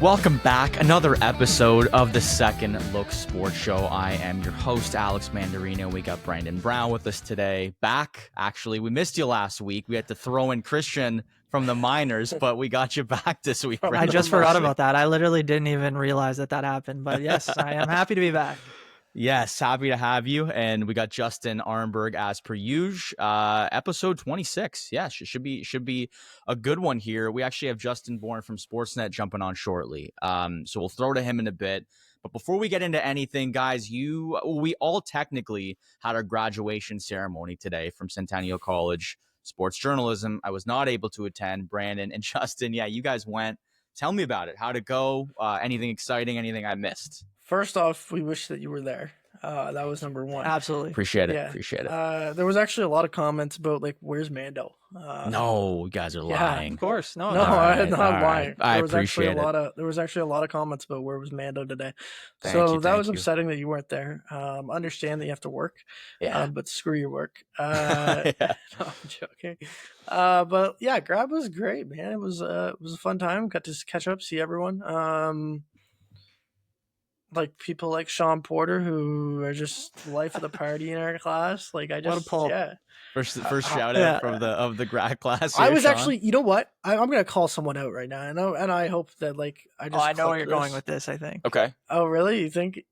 Welcome back. Another episode of the Second Look Sports Show. I am your host, Alex Mandarino. We got Brandon Brown with us today. Back, actually. We missed you last week. We had to throw in Christian from the minors, but we got you back this week. I just forgot about that. I literally didn't even realize that happened. But yes, I am happy to be back. Yes, happy to have you. And we got Justin Arnberg as per usual. Episode 26. Yeah, should be a good one here. We actually have Justin Bourne from Sportsnet jumping on shortly. So we'll throw to him in a bit. But before we get into anything, guys, we all technically had our graduation ceremony today from Centennial College Sports Journalism. I was not able to attend. Brandon and Justin, yeah, you guys went. Tell me about it. How'd it go? Anything exciting? Anything I missed? First off, we wish that you were there. That was number one. Absolutely. Appreciate it. Yeah. Appreciate it. There was actually a lot of comments about, like, where's Mando? No, you guys are lying. Of course. No, I'm not lying. I appreciate it. There was actually a lot of comments about where was Mando today. Thank So you, that was thank you. upsetting that you weren't there. Understand that you have to work. Yeah. But screw your work. Yeah. No, I'm joking. But yeah, Grab was great, man. It was a fun time. Got to catch up, see everyone. Like people like Sean Porter, who are just life of the party in our class. Like I just, What a pull. yeah. First shout out from the grad class. I here, was Sean. actually, you know what? I'm gonna call someone out right now, and I hope that like I just. I know where clip you're going this. with this, I think. Okay. Oh really? You think?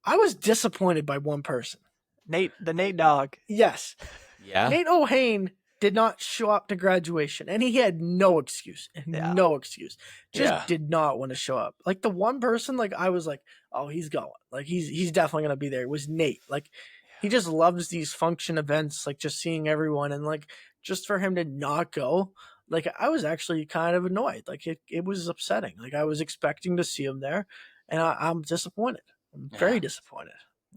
I was disappointed by one person. The Nate dog. Yes, Yeah. Nate O'Hain did not show up to graduation, and he had no excuse. Yeah. No excuse. Just Yeah. did not want to show up. Like the one person, like I was like, oh, he's going. Like he's definitely gonna be there. It was Nate. Like he just loves these function events, like just seeing everyone, and like just for him to not go. Like I was actually kind of annoyed. Like it was upsetting. Like I was expecting to see him there, and I'm disappointed. I'm very disappointed.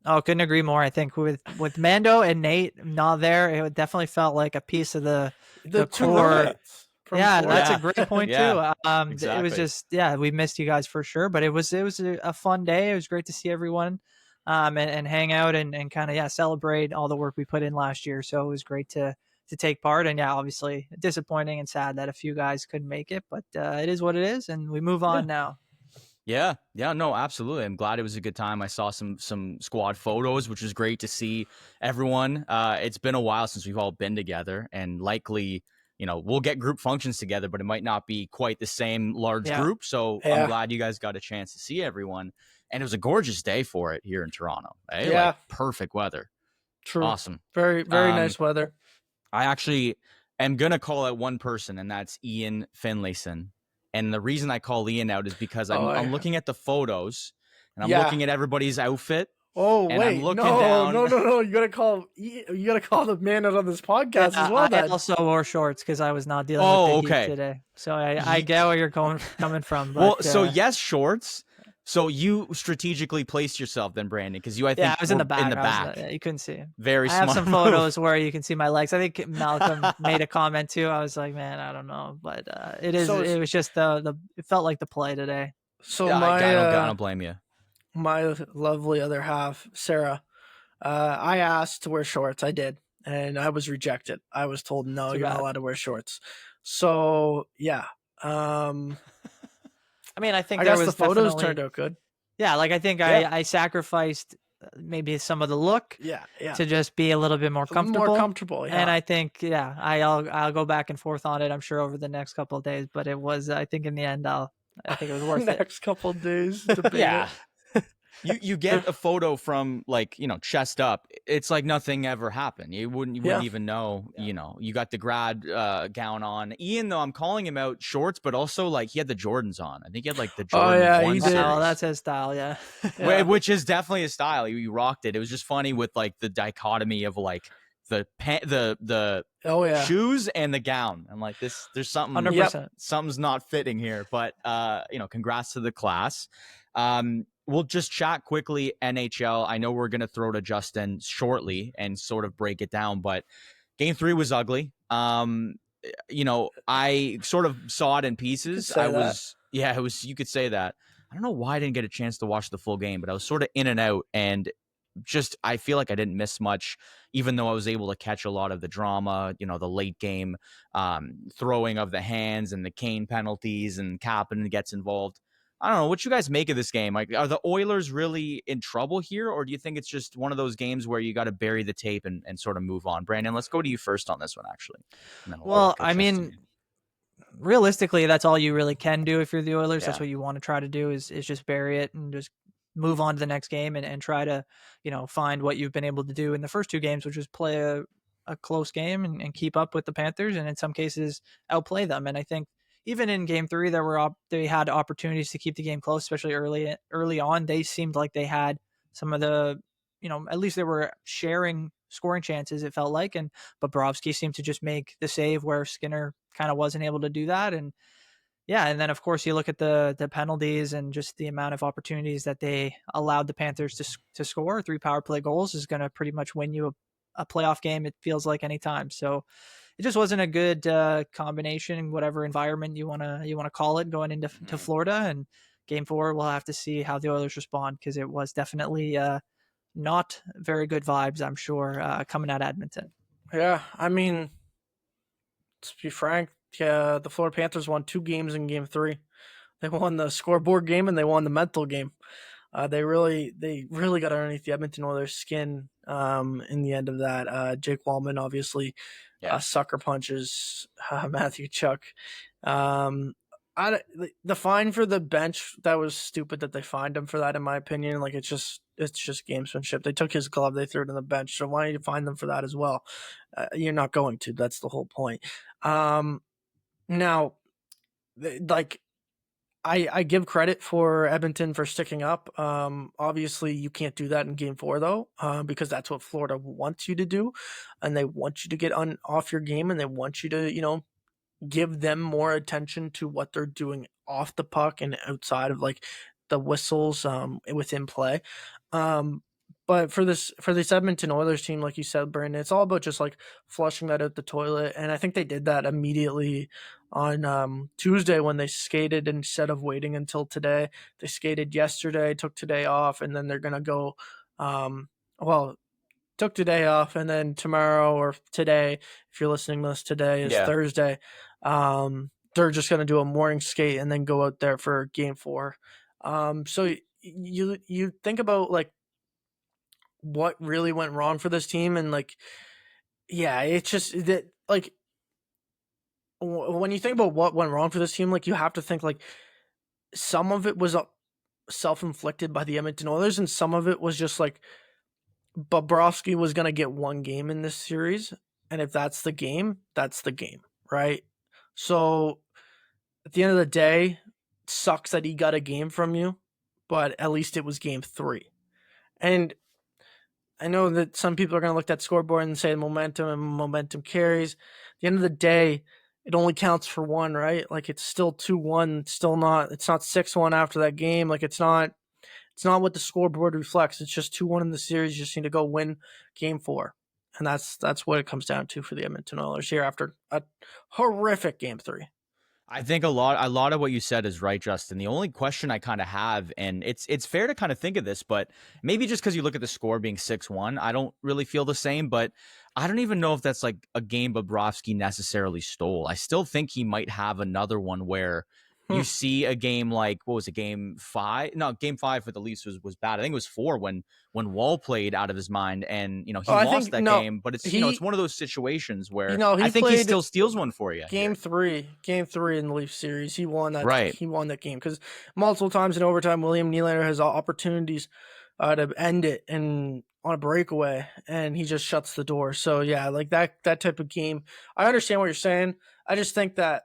Oh, couldn't agree more. I think with Mando and Nate not there, it definitely felt like a piece of the The two core. roommates from Yeah, Florida. that's a great point Yeah, too. It exactly. was just, we missed you guys for sure, but it was a fun day. It was great to see everyone, and hang out and kind of celebrate all the work we put in last year. So it was great to take part. And obviously disappointing and sad that a few guys couldn't make it, but it is what it is, and we move on now. Yeah, no, absolutely. I'm glad it was a good time. I saw some squad photos, which was great to see everyone. It's been a while since we've all been together, and likely, we'll get group functions together, but it might not be quite the same large group. So Yeah. I'm glad you guys got a chance to see everyone, and it was a gorgeous day for it here in Toronto. Eh? Yeah. Like, perfect weather. True. Awesome. Very nice weather. I actually am gonna call out one person, and that's Ian Finlayson. And the reason I call Ian out is because I'm looking at the photos, and I'm looking at everybody's outfit. Oh and wait, I'm looking no, down. no! You gotta call the man out on this podcast as well. I Then. also wore shorts because I was not dealing with the heat today. So I get where you're coming from. But, Well, so yes, shorts. So you strategically placed yourself then, Brandon, because I think I was in the back. In the back, You couldn't see. Very I smart. have some move. photos where you can see my legs. I think Malcolm made a comment too. I was like, man, I don't know, but it is. So it was just it felt like the play today. So Yeah, my I don't blame you. my lovely other half, Sarah, I asked to wear shorts. I did, and I was rejected. I was told no, Too you're bad. not allowed to wear shorts. So yeah, I mean, I think I there guess was the photos definitely- turned out good. Yeah, like I think Yeah. I sacrificed maybe some of the look Yeah. to just be a little bit more comfortable. More comfortable. Yeah. And I think, I'll go back and forth on it, I'm sure, over the next couple of days. But it was, I think in the end, I think it was worth it. next couple of days. To Yeah. You get a photo from chest up. It's like nothing ever happened. You wouldn't even know. You got the grad gown on. Ian, though, I'm calling him out shorts, but also like he had the Jordans on. I think he had like the Jordan. yeah, 1 he did. series. Oh, that's his style, yeah. Yeah. Which is definitely his style. He rocked it. It was just funny with like the dichotomy of like the Oh yeah. shoes and the gown. I'm like, there's something 100%. something's not fitting here. But congrats to the class. We'll just chat quickly NHL. I know we're gonna throw to Justin shortly and sort of break it down, but Game 3 was ugly. I sort of saw it in pieces. It was. You could say that. I don't know why I didn't get a chance to watch the full game, but I was sort of in and out, and just I feel like I didn't miss much, even though I was able to catch a lot of the drama, the late game throwing of the hands and the Kane penalties and Kapanen gets involved. I don't know what you guys make of this game. Like, are the Oilers really in trouble here, or do you think it's just one of those games where you got to bury the tape and sort of move on? Brandon, let's go to you first on this one, actually, and then we'll Well, go I chest to mean, realistically, that's all you really can do if you're the Oilers. That's Yeah. what you want to try to do is just bury it and just move on to the next game and try to, find what you've been able to do in the first two games, which is play a close game and keep up with the Panthers, and in some cases outplay them. And I think even in game three, they had opportunities to keep the game close, especially early on. They seemed like they had some of the, at least they were sharing scoring chances, it felt like, and Bobrovsky seemed to just make the save where Skinner kind of wasn't able to do that. And yeah, and then of course you look at the penalties and just the amount of opportunities that they allowed the Panthers to score. 3 power play goals is going to pretty much win you a playoff game, it feels like, anytime. So it just wasn't a good combination, whatever environment you wanna call it, going into to Florida. And game 4, we'll have to see how the Oilers respond, because it was definitely not very good vibes, I'm sure, coming out of Edmonton. Yeah, I mean, to be frank, yeah, the Florida Panthers won 2 games in game 3. They won the scoreboard game and they won the mental game. They really got underneath the Edmonton Oilers' skin in the end of that. Jake Wallman obviously sucker punches Matthew Chuck. The fine for the bench, that was stupid that they fined him for that, in my opinion. Like, it's just gamesmanship. They took his glove, they threw it in the bench. So why don't you fine them for that as well? You're not going to. That's the whole point. Now, like, I give credit for Edmonton for sticking up. Obviously, you can't do that in game 4, though, because that's what Florida wants you to do. And they want you to get off your game, and they want you to, give them more attention to what they're doing off the puck and outside of, like, the whistles within play. But for this Edmonton Oilers team, like you said, Brandon, it's all about just like flushing that out the toilet. And I think they did that immediately on Tuesday when they skated instead of waiting until today. They skated yesterday, took today off, and then they're gonna go. Took today off, and then tomorrow or today, if you're listening to this, today is Thursday. They're just gonna do a morning skate and then go out there for game 4. So you think about, like, what really went wrong for this team, and, like, yeah, it's just that, like, when you think about what went wrong for this team, like, you have to think, like, some of it was self-inflicted by the Edmonton Oilers, and some of it was just like Bobrovsky was going to get one game in this series, and if that's the game, right? So at the end of the day, it sucks that he got a game from you, but at least it was game 3. And I know that some people are going to look at that scoreboard and say momentum and momentum carries. At the end of the day, it only counts for one, right? Like, it's still 2-1, it's not 6-1 after that game. Like, it's not what the scoreboard reflects. It's just 2-1 in the series. You just need to go win game 4. And that's what it comes down to for the Edmonton Oilers here after a horrific game 3. I think a lot of what you said is right, Justin. The only question I kind of have, and it's fair to kind of think of this, but maybe just because you look at the score being 6-1, I don't really feel the same. But I don't even know if that's like a game Bobrovsky necessarily stole. I still think he might have another one where you see a game like, what was it, game 5? No, game 5 for the Leafs was bad. I think it was 4 when Wall played out of his mind, and he lost that game. But it's one of those situations where I think he still steals one for you. Game 3 in the Leafs series, he won that. Right. He won that game because multiple times in overtime, William Nylander has opportunities to end it and on a breakaway, and he just shuts the door. So yeah, like that type of game. I understand what you're saying. I just think that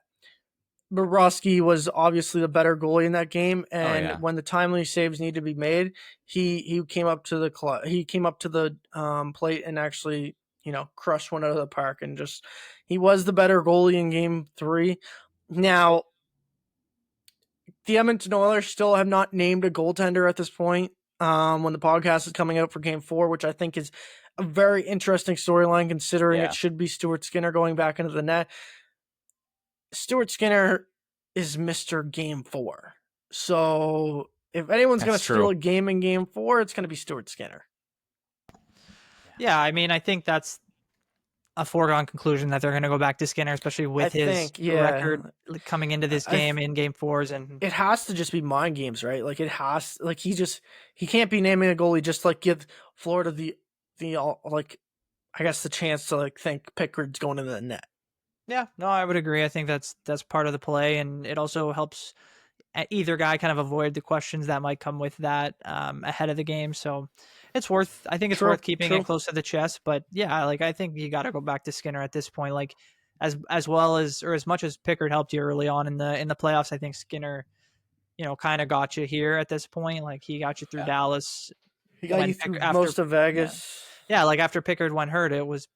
Bobrovsky was obviously the better goalie in that game, and when the timely saves need to be made, he came up to the plate and actually crushed one out of the park, and just he was the better goalie in game 3. Now, the Edmonton Oilers still have not named a goaltender at this point. When the podcast is coming out for game 4, which I think is a very interesting storyline, considering it should be Stuart Skinner going back into the net. Stuart Skinner is Mr. Game 4. So if anyone's going to steal a game in game 4, it's going to be Stuart Skinner. Yeah, I mean, I think that's a foregone conclusion that they're going to go back to Skinner, especially with his record coming into this game in game fours. And it has to just be mind games, right? Like he can't be naming a goalie just like give Florida the like, I guess the chance to like think Pickard's going into the net. Yeah, no, I would agree. I think that's part of the play, and it also helps either guy kind of avoid the questions that might come with that ahead of the game. So I think it's worth keeping it close to the chest. But yeah, like I think you got to go back to Skinner at this point. Like as well as, or as much as Pickard helped you early on in the playoffs, I think Skinner, kind of got you here at this point. Like he got you through Dallas. He got you through most of Vegas. Yeah, like after Pickard went hurt,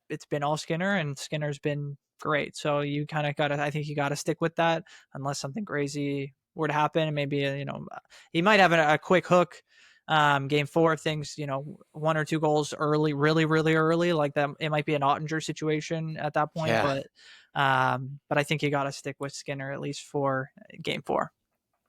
it's been all Skinner, and Skinner's been great. So you kind of I think you got to stick with that unless something crazy were to happen. And maybe, he might have a quick hook game 4 if things, 1 or 2 goals early, really, really early, like that. It might be an Ottinger situation at that point, but I think you got to stick with Skinner at least for game 4.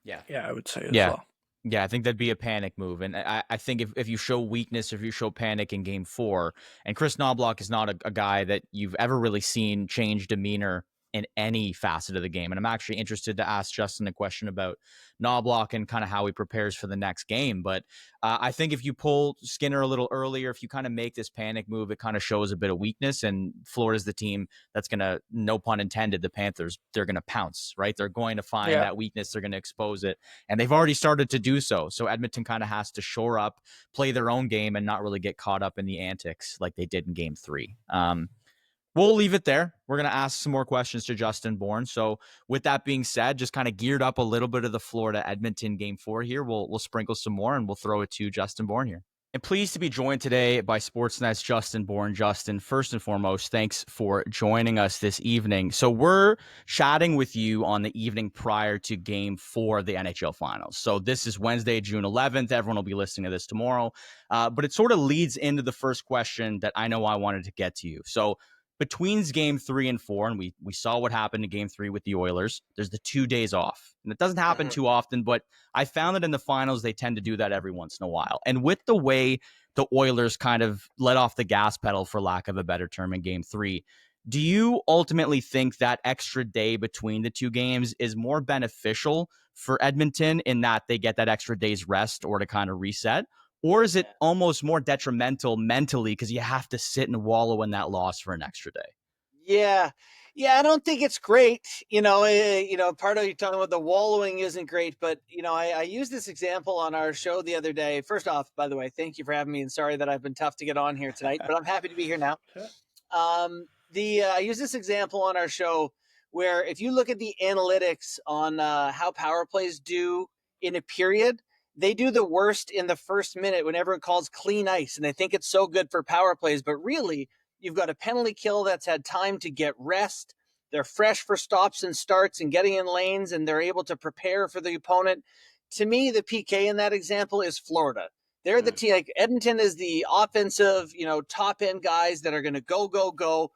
Yeah, I would say as well. Yeah, I think that'd be a panic move. And I think if you show weakness, if you show panic in game 4, and Chris Knoblauch is not a guy that you've ever really seen change demeanor in any facet of the game. And I'm actually interested to ask Justin a question about Knoblauch and kind of how he prepares for the next game. But I think if you pull Skinner a little earlier, if you kind of make this panic move, it kind of shows a bit of weakness. And Florida's the team that's going to, no pun intended, the Panthers, they're going to pounce, right? They're going to find that weakness. They're going to expose it. And they've already started to do so. So Edmonton kind of has to shore up, play their own game, and not really get caught up in the antics like they did in game 3. We'll leave it there. We're going to ask some more questions to Justin Bourne. So with that being said, just kind of geared up a little bit of the Florida-Edmonton game 4 here. We'll sprinkle some more, and we'll throw it to Justin Bourne here. And pleased to be joined today by Sportsnet's Justin Bourne. Justin, first and foremost, thanks for joining us this evening. So we're chatting with you on the evening prior to game 4 of the NHL Finals. So this is Wednesday, June 11th. Everyone will be listening to this tomorrow. But it sort of leads into the first question that I know I wanted to get to you. So between game 3 and 4, and we saw what happened in game 3 with the Oilers, there's the 2 days off. And it doesn't happen too often, but I found that in the finals, they tend to do that every once in a while. And with the way the Oilers kind of let off the gas pedal, for lack of a better term, in game 3, do you ultimately think that extra day between the 2 games is more beneficial for Edmonton in that they get that extra day's rest or to kind of reset? Or is it almost more detrimental mentally because you have to sit and wallow in that loss for an extra day? Yeah, I don't think it's great. Part of you talking about the wallowing isn't great, but I used this example on our show the other day. First off, by the way, thank you for having me, and sorry that I've been tough to get on here tonight, but I'm happy to be here now. I used this example on our show where if you look at the analytics on how power plays do in a period, they do the worst in the first minute whenever it calls clean ice, and they think it's so good for power plays. But really, you've got a penalty kill that's had time to get rest. They're fresh for stops and starts and getting in lanes, and they're able to prepare for the opponent. To me, the PK in that example is Florida. They're the team. Like Edmonton is the offensive, top end guys that are going to go.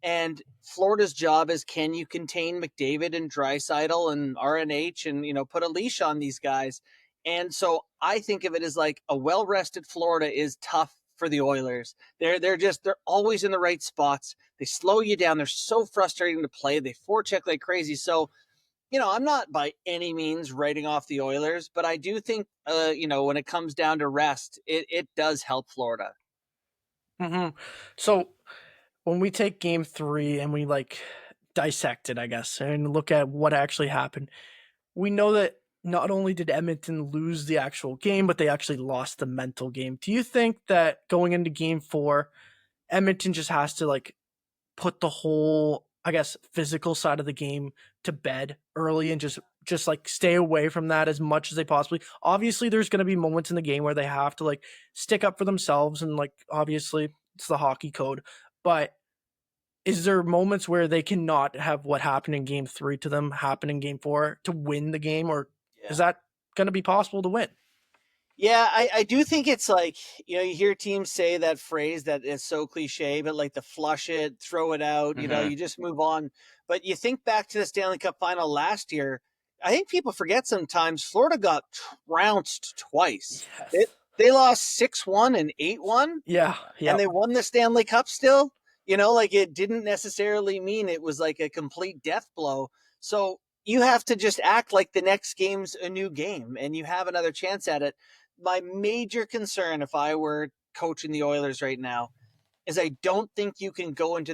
And Florida's job is, can you contain McDavid and Draisaitl and RNH and, put a leash on these guys? And so I think of it as like a well-rested Florida is tough for the Oilers. They're always in the right spots. They slow you down. They're so frustrating to play. They forecheck like crazy. So, I'm not by any means writing off the Oilers, but I do think, when it comes down to rest, it does help Florida. Mm-hmm. So when we take game 3 and we dissect it, I guess, and look at what actually happened, we know that not only did Edmonton lose the actual game, but they actually lost the mental game. Do you think that going into game 4, Edmonton just has to put the whole, I guess, physical side of the game to bed early and just stay away from that as much as they possibly? Obviously, there's going to be moments in the game where they have to stick up for themselves, and obviously it's the hockey code. But is there moments where they cannot have what happened in game 3 to them happen in game 4 to win the game, or is that going to be possible to win? Yeah, I do think it's you hear teams say that phrase that is so cliche, but to flush it, throw it out, you just move on. But you think back to the Stanley Cup Final last year, I think people forget sometimes Florida got trounced twice. Yes. They lost 6-1 and 8-1. Yeah. And they won the Stanley Cup still. Like it didn't necessarily mean it was like a complete death blow. So you have to just act like the next game's a new game and you have another chance at it. My major concern, if I were coaching the Oilers right now, is I don't think you can go into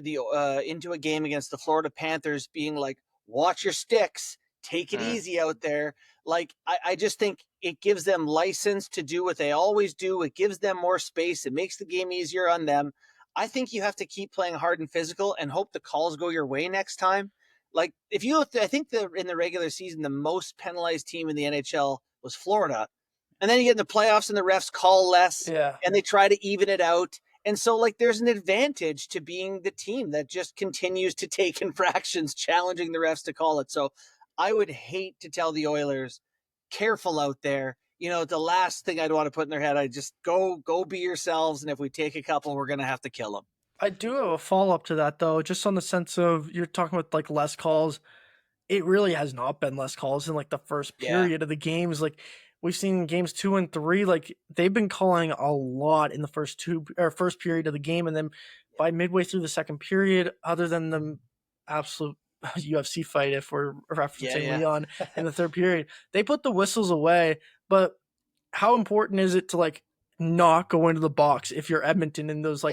a game against the Florida Panthers being like, watch your sticks, take it easy out there. Like I just think it gives them license to do what they always do. It gives them more space. It makes the game easier on them. I think you have to keep playing hard and physical and hope the calls go your way next time. Like if you look, I think in the regular season, the most penalized team in the NHL was Florida. And then you get in the playoffs and the refs call less and they try to even it out. And so, like, there's an advantage to being the team that just continues to take infractions, challenging the refs to call it. So I would hate to tell the Oilers, careful out there. The last thing I'd want to put in their head, I just go be yourselves. And if we take a couple, we're going to have to kill them. I do have a follow-up to that, though, just on the sense of you're talking about, like, less calls. It really has not been less calls in, like, the first period of the games. Like, we've seen games 2 and 3, like they've been calling a lot in the first period of the game. And then by midway through the second period, other than the absolute UFC fight, if we're referencing Leon in the third period, they put the whistles away. But how important is it to like not go into the box if you're Edmonton in those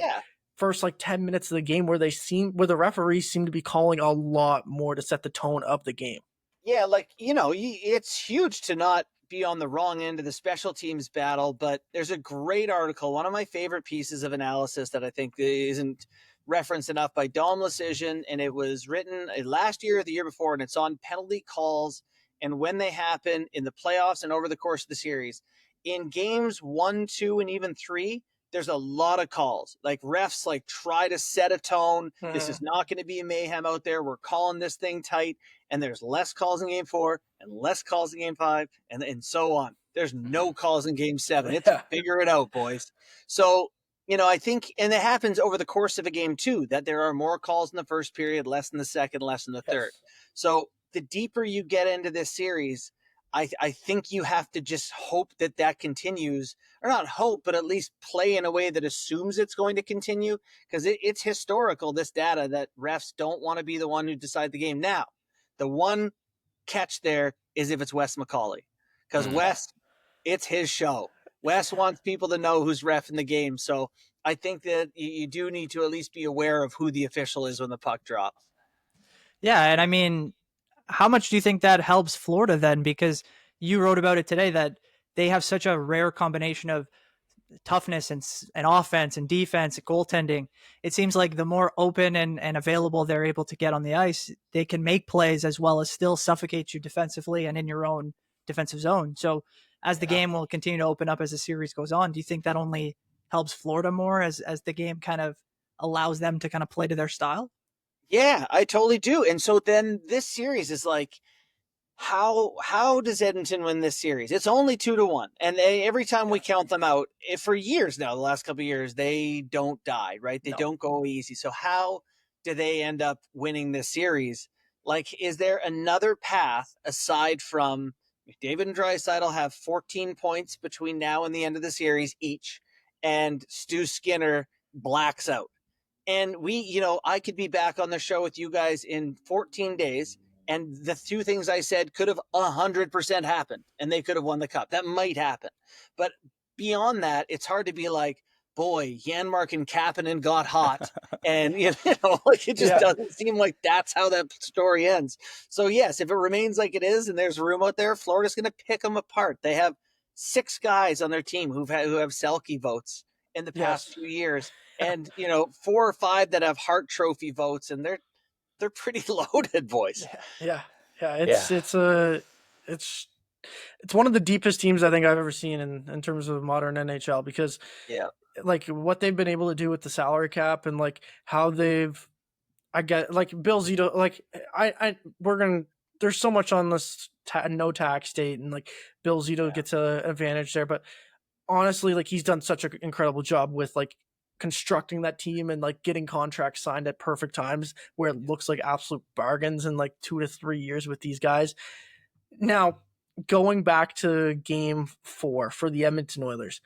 first 10 minutes of the game where the referees seem to be calling a lot more to set the tone of the game? Yeah, it's huge to not be on the wrong end of the special teams battle, but there's a great article, one of my favorite pieces of analysis that I think isn't referenced enough, by Dom Lecision, and it was written last year or the year before, and it's on penalty calls and when they happen in the playoffs and over the course of the series. In games 1, 2, and even 3, there's a lot of calls. Like refs try to set a tone. This is not going to be a mayhem out there. We're calling this thing tight. And there's less calls in game 4 and less calls in game 5 and so on. There's no calls in game 7. It's figure it out, boys. So, I think, and it happens over the course of a game too, that there are more calls in the first period, less in the second, less in the third. So the deeper you get into this series, I think you have to just hope that continues, or not hope, but at least play in a way that assumes it's going to continue, because it's historical, this data, that refs don't want to be the one who decide the game. Now, the one catch there is if it's Wes McCauley, because Wes, it's his show. Wes wants people to know who's ref in the game. So I think that you do need to at least be aware of who the official is when the puck drops. Yeah, and I mean, how much do you think that helps Florida then? Because you wrote about it today that they have such a rare combination of toughness and offense and defense and goaltending. It seems like the more open and available they're able to get on the ice, they can make plays as well as still suffocate you defensively and in your own defensive zone. So as the game will continue to open up as the series goes on, do you think that only helps Florida more as the game kind of allows them to kind of play to their style? Yeah, I totally do. And so then this series is like, how does Edmonton win this series? It's only 2-1. And every time we count them out, for years now, the last couple of years, they don't die, right? They don't go easy. So how do they end up winning this series? Like, is there another path aside from David and Draisaitl have 14 points between now and the end of the series each, and Stu Skinner blacks out? And I could be back on the show with you guys in 14 days, and the two things I said could have 100% happened, and they could have won the cup. That might happen. But beyond that, it's hard to be like, boy, Janmark and Kapanen got hot. And, it just doesn't seem like that's how that story ends. So, yes, if it remains like it is and there's room out there, Florida's going to pick them apart. They have 6 guys on their team who have Selke votes in the past 2 years. And, 4 or 5 that have Hart Trophy votes, and they're pretty loaded, boys. Yeah. It's one of the deepest teams I think I've ever seen in terms of modern NHL, because like what they've been able to do with the salary cap and like how Bill Zito, there's so much on this no tax state, and like Bill Zito gets an advantage there, but honestly, like he's done such an incredible job with like constructing that team and like getting contracts signed at perfect times where it looks like absolute bargains in like 2 to 3 years with these guys. Now, going back to game 4 for the Edmonton Oilers,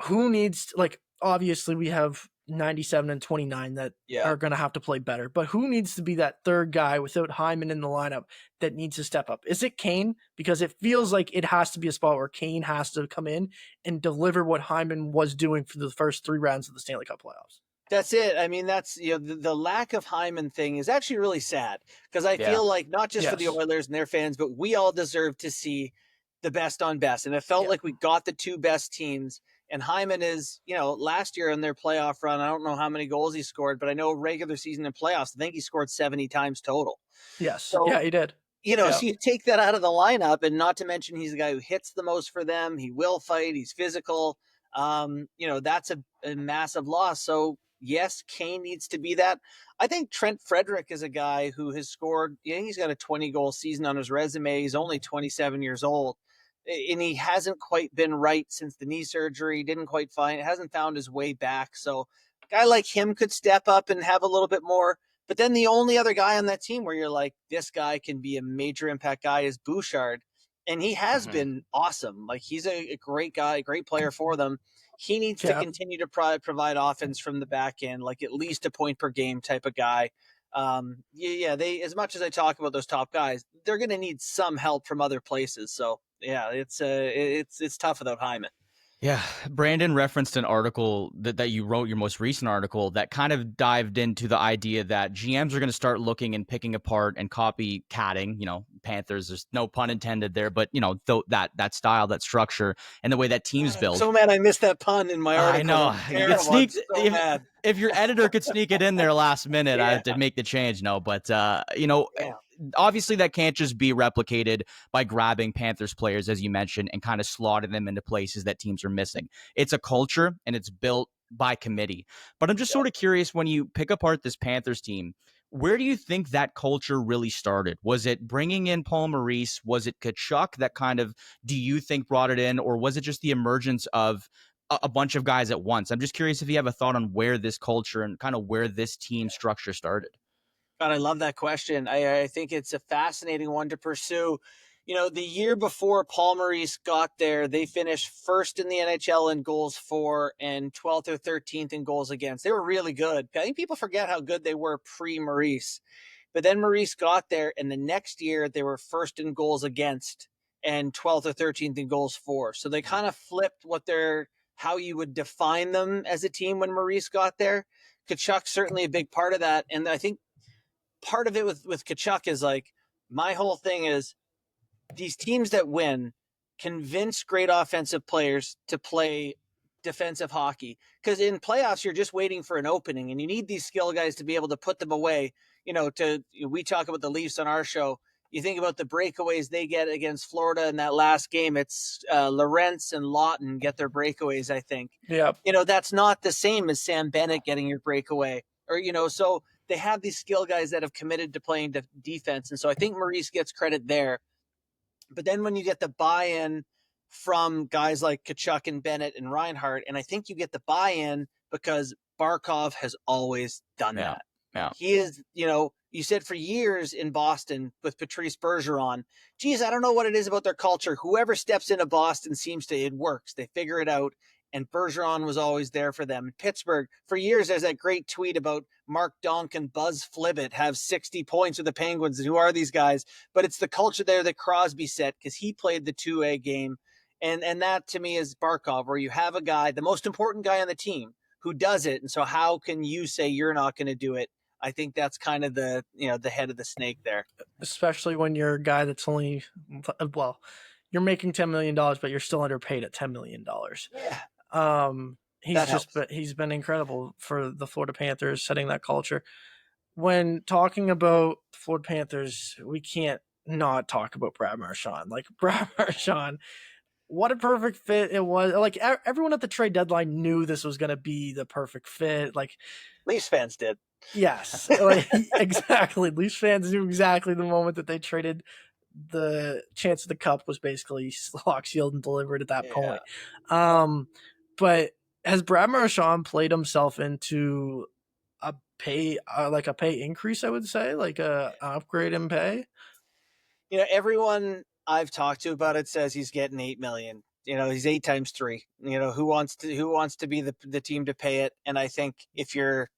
who needs, like, obviously we have 97 and 29 that Yeah. are going to have to play better. But who needs to be that third guy without Hyman in the lineup that needs to step up? Is it Kane? Because it feels like it has to be a spot where Kane has to come in and deliver what Hyman was doing for the first 3 rounds of the Stanley Cup playoffs. That's it. I mean, that's, the lack of Hyman thing is actually really sad, because I feel like not just for the Yes. Oilers and their fans, but we all deserve to see the best on best. And it felt like we got the 2 best teams. And Hyman is, last year in their playoff run, I don't know how many goals he scored, but I know regular season and playoffs, I think he scored 70 times total. Yes. So, yeah, he did. So you take that out of the lineup, and not to mention he's the guy who hits the most for them. He will fight. He's physical. That's a massive loss. So yes, Kane needs to be that. I think Trent Frederick is a guy who has scored, he's got a 20-goal season on his resume. He's only 27 years old, and he hasn't quite been right since the knee surgery. Hasn't found his way back. So a guy like him could step up and have a little bit more. But then the only other guy on that team where you're like, this guy can be a major impact guy is Bouchard. And he has been awesome. Like, he's a great guy, a great player for them. He needs to continue to provide offense from the back end, like at least a point per game type of guy. They, as much as I talk about those top guys, they're going to need some help from other places. So yeah, it's tough without Hyman. Yeah, Brandon referenced an article that you wrote, your most recent article, that kind of dived into the idea that GMs are going to start looking and picking apart and copycatting, Panthers, there's no pun intended there, but, that style, that structure, and the way that teams build. So mad I missed that pun in my article. I know. If your editor could sneak it in there last minute, I had to make the change. No, but, obviously that can't just be replicated by grabbing Panthers players, as you mentioned, and kind of slotting them into places that teams are missing. It's a culture, and it's built by committee. But I'm just sort of curious, when you pick apart this Panthers team, where do you think that culture really started? Was it bringing in Paul Maurice? Was it Tkachuk that kind of, do you think, brought it in? Or was it just the emergence of a bunch of guys at once? I'm just curious if you have a thought on where this culture and kind of where this team structure started. God, I love that question. I think it's a fascinating one to pursue. The year before Paul Maurice got there, they finished first in the NHL in goals for and 12th or 13th in goals against. They were really good. I think people forget how good they were pre-Maurice. But then Maurice got there, and the next year they were first in goals against and 12th or 13th in goals for. So they kind of flipped how you would define them as a team when Maurice got there. Tkachuk's certainly a big part of that. And I think part of it with Tkachuk is like, my whole thing is these teams that win convince great offensive players to play defensive hockey. Because in playoffs, you're just waiting for an opening, and you need these skill guys to be able to put them away. We talk about the Leafs on our show. You think about the breakaways they get against Florida in that last game. It's Lorentz and Lawton get their breakaways, I think. Yeah. That's not the same as Sam Bennett getting your breakaway. Or, so they have these skill guys that have committed to playing defense. And so I think Maurice gets credit there. But then when you get the buy-in from guys like Tkachuk and Bennett and Reinhart, and I think you get the buy-in because Barkov has always done that. Yeah. He is, you said for years in Boston with Patrice Bergeron, geez, I don't know what it is about their culture. Whoever steps into Boston it works. They figure it out. And Bergeron was always there for them. In Pittsburgh, for years, there's that great tweet about Mark Donk and Buzz Flibbit have 60 points with the Penguins. And who are these guys? But it's the culture there that Crosby set, because he played the 2A game. And that, to me, is Barkov, where you have a guy, the most important guy on the team, who does it. And so how can you say you're not going to do it? I think that's kind of the head of the snake there. Especially when you're a guy that's only, you're making $10 million, but you're still underpaid at $10 million. Yeah. He's been incredible for the Florida Panthers, setting that culture. When talking about the Florida Panthers, we can't not talk about Brad Marchand. Like, Brad Marchand, what a perfect fit it was. Like, everyone at the trade deadline knew this was going to be the perfect fit. Like, Leafs fans did. Yes, exactly. Leafs fans knew exactly the moment that they traded. The chance of the cup was basically locked, sealed, and delivered at that point. But has Brad Marchand played himself into a pay increase? I would say, like a upgrade in pay. Everyone I've talked to about it says he's getting $8 million. he's 8 times 3. Who wants to be the team to pay it? And I think if you're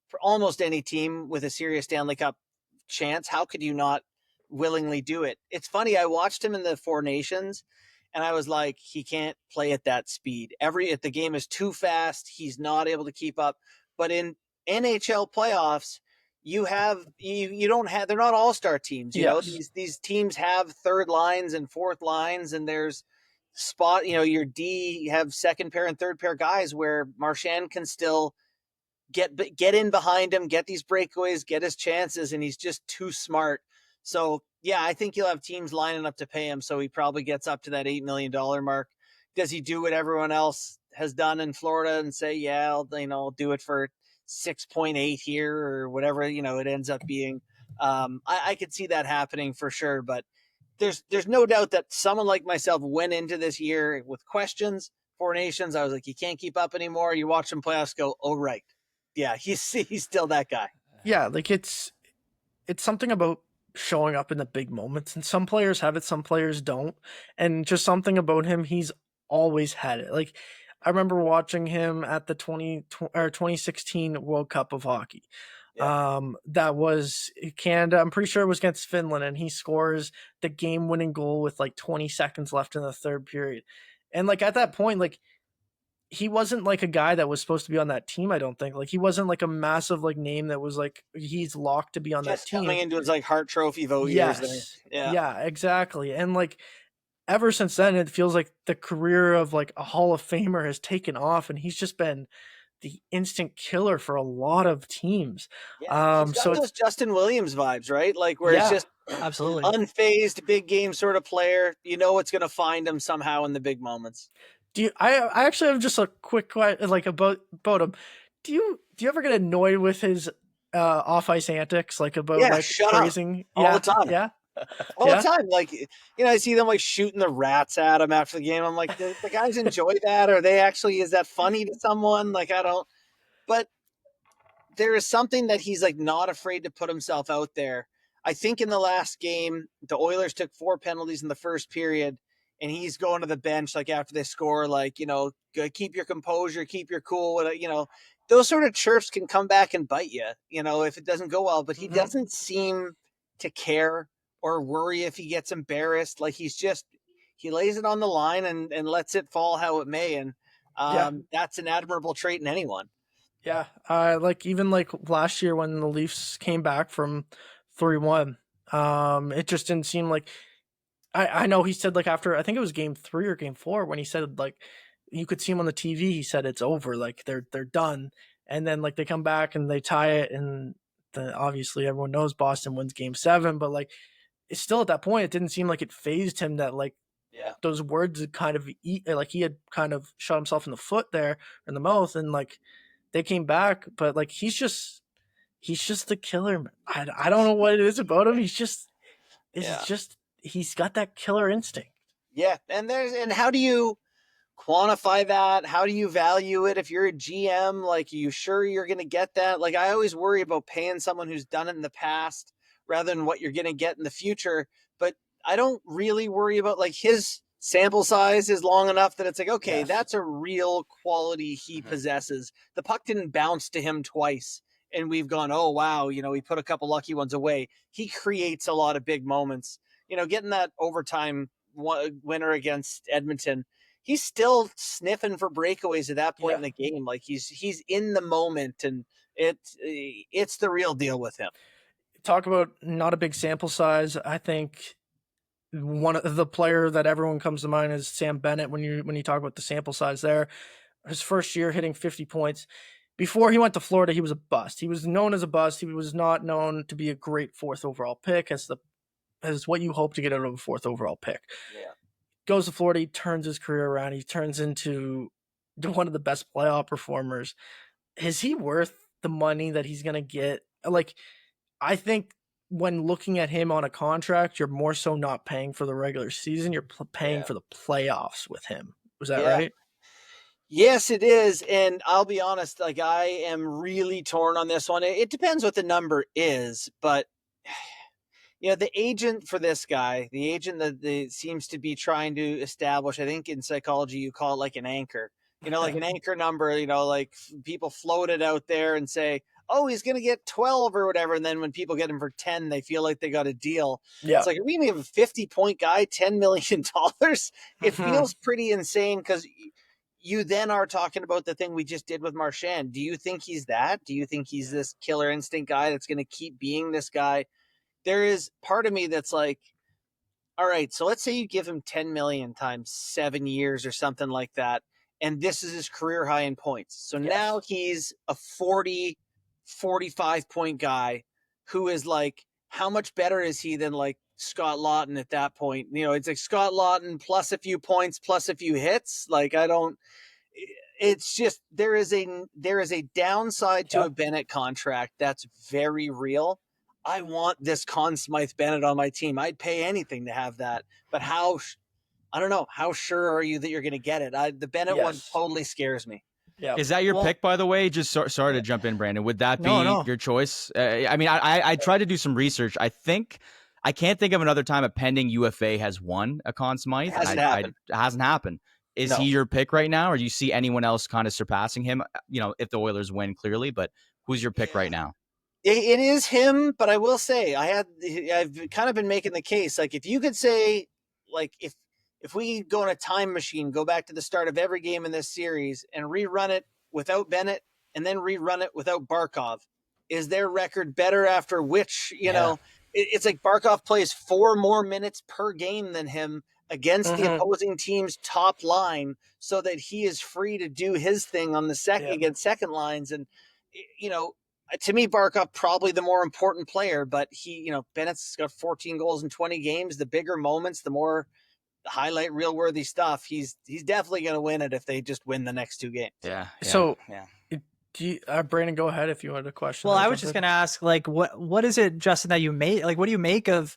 for almost any team with a serious Stanley Cup chance, how could you not willingly do it? It's funny. I watched him in the Four Nations, and I was like, he can't play at that speed. If the game is too fast, he's not able to keep up. But in NHL playoffs, you don't have, they're not all-star teams. These teams have third lines and fourth lines, and there's your D, you have second pair and third pair guys where Marchand can still get in behind him, get these breakaways, get his chances, and he's just too smart. So yeah, I think you'll have teams lining up to pay him. So he probably gets up to that $8 million mark. Does he do what everyone else has done in Florida and say, yeah, I'll do it for 6.8 here or whatever, it ends up being? I could see that happening for sure, but there's no doubt that someone like myself went into this year with questions. Four Nations, I was like, he can't keep up anymore. You watch him playoffs, go, oh right, yeah, he's still that guy. Yeah, like it's something about showing up in the big moments, and some players have it, some players don't, and just something about him, he's always had it. Like I remember watching him at the 2016 World Cup of hockey. Yeah. That was Canada. I'm pretty sure it was against Finland, and he scores the game-winning goal with like 20 seconds left in the third period. And like at that point, like he wasn't like a guy that was supposed to be on that team. I don't think like he wasn't like a massive like name that was like he's locked to be on just that team. Coming into his like Hart Trophy vote years. There. Yeah, exactly. And like ever since then, it feels like the career of like a Hall of Famer has taken off, and he's just been the instant killer for a lot of teams. Yeah, he's got those Justin Williams vibes, right? Like where it's just absolutely unfazed, big game sort of player. It's going to find him somehow in the big moments. I actually have just a quick question like about him. Do you ever get annoyed with his off ice antics, like about like praising all the time? Yeah. All the time. Like, I see them like shooting the rats at him after the game. I'm like, the guys enjoy that? Or is that funny to someone? Like, I don't, but there is something that he's like not afraid to put himself out there. I think in the last game, the Oilers took 4 penalties in the first period, and he's going to the bench like after they score, like, keep your composure, keep your cool. Those sort of chirps can come back and bite you, if it doesn't go well, but he doesn't seem to care or worry if he gets embarrassed. Like he lays it on the line and lets it fall how it may. And that's an admirable trait in anyone. Yeah. Like even like last year when the Leafs came back from 3-1, it just didn't seem like, I know he said like after, I think it was game 3 or game 4 when he said like, you could see him on the TV. He said it's over. Like they're done. And then like they come back and they tie it. And obviously everyone knows Boston wins game 7, but like, it's still at that point, it didn't seem like it phased him that like those words had kind of like he had kind of shot himself in the foot there in the mouth, and like they came back, but like he's just the killer, man. I don't know what it is about him. He's got that killer instinct. Yeah, and how do you quantify that? How do you value it? If you're a GM, like, are you sure you're going to get that? Like, I always worry about paying someone who's done it in the past rather than what you're going to get in the future. But I don't really worry about like his sample size is long enough that it's like, okay, that's a real quality he possesses. The puck didn't bounce to him twice and we've gone, oh, wow, he put a couple lucky ones away. He creates a lot of big moments. Getting that overtime winner against Edmonton, he's still sniffing for breakaways at that point in the game. Like he's in the moment, and it's the real deal with him. Talk about not a big sample size. I think one of the player that everyone comes to mind is Sam Bennett. When you talk about the sample size there, his first year hitting 50 points. Before he went to Florida, he was a bust. He was known as a bust. He was not known to be a great 4th overall pick as what you hope to get out of a 4th overall pick. Yeah. Goes to Florida, he turns his career around. He turns into one of the best playoff performers. Is he worth the money that he's going to get? Like, I think when looking at him on a contract, you're more so not paying for the regular season. You're paying for the playoffs with him. Was that right? Yes, it is. And I'll be honest, like I am really torn on this one. It depends what the number is, but the agent for this guy, the agent that seems to be trying to establish, I think in psychology you call it like an anchor, like an anchor number, like people float it out there and say, oh, he's going to get 12 or whatever. And then when people get him for 10, they feel like they got a deal. Yeah. It's like, are we going to have a 50-point guy, $10 million? It feels pretty insane because you then are talking about the thing we just did with Marchand. Do you think he's that? Do you think he's this killer instinct guy that's going to keep being this guy? There is part of me that's like, all right, so let's say you give him 10 million times 7 years or something like that. And this is his career high in points. So now he's a 40, 45 point guy who is like, how much better is he than like Scott Lawton at that point? It's like Scott Lawton plus a few points, plus a few hits. Like, it's just, there is a downside to a Bennett contract that's very real. I want this Conn Smythe Bennett on my team. I'd pay anything to have that. But I don't know. How sure are you that you're going to get it? The Bennett one totally scares me. Yeah. Is that your pick, by the way? Just sorry to jump in, Brandon. Would that be your choice? I mean, I tried to do some research. I can't think of another time a pending UFA has won a Conn Smythe. It hasn't happened. Is he your pick right now, or do you see anyone else kind of surpassing him? If the Oilers win, clearly, but who's your pick right now? It is him, but I will say I've kind of been making the case. Like, if you could say, like, if we go in a time machine, go back to the start of every game in this series and rerun it without Bennett and then rerun it without Barkov, is their record better after which, it's like Barkov plays 4 more minutes per game than him against the opposing team's top line so that he is free to do his thing on the against second lines. And, to me, Barkov probably the more important player, but Bennett's got 14 goals in 20 games. The bigger moments, the more highlight reel worthy stuff. He's definitely going to win it if they just win the next 2 games. Yeah. So, do you, Brandon, go ahead if you had a question. Well, I was just going to ask, like, what is it, Justin, that you made? Like, what do you make of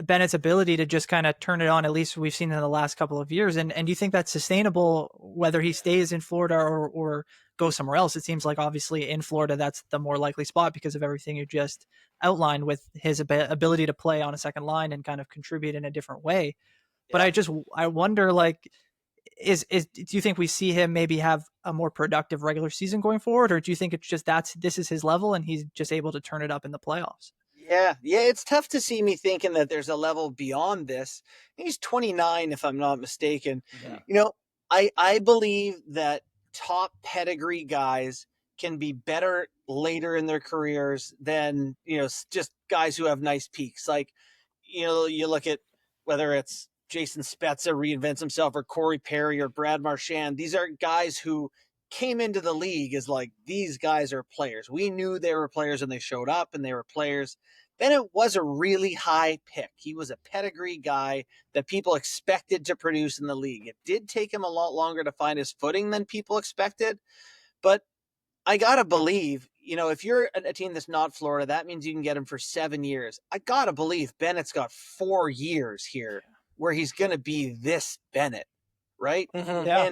Bennett's ability to just kind of turn it on? At least we've seen in the last couple of years, and do you think that's sustainable whether he stays in Florida or go somewhere else? It seems like obviously in Florida that's the more likely spot because of everything you just outlined with his ability to play on a second line and kind of contribute in a different way. But I wonder, like, do you think we see him maybe have a more productive regular season going forward, or do you think it's just this is his level and he's just able to turn it up in the playoffs? Yeah, it's tough to see me thinking that there's a level beyond this. He's 29, if I'm not mistaken. Yeah. I believe that top pedigree guys can be better later in their careers than, just guys who have nice peaks. Like, you look at whether it's Jason Spezza reinvents himself or Corey Perry or Brad Marchand. These are guys who came into the league as like, these guys are players. We knew they were players when they showed up and they were players. Bennett was a really high pick. He was a pedigree guy that people expected to produce in the league. It did take him a lot longer to find his footing than people expected. But I got to believe, if you're a team that's not Florida, that means you can get him for 7 years. I got to believe Bennett's got 4 years here where he's going to be this Bennett, right? Mm-hmm. Yeah.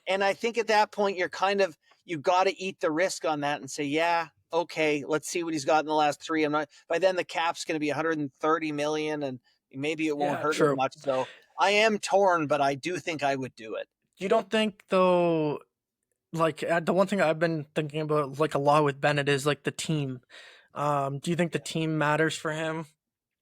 And I think at that point, you got to eat the risk on that and say, yeah, okay, let's see what he's got in the last 3. By then the cap's going to be 130 million and maybe it won't hurt as much. So I am torn, but I do think I would do it. You don't think though, like the one thing I've been thinking about like a lot with Bennett is like the team. Do you think the team matters for him?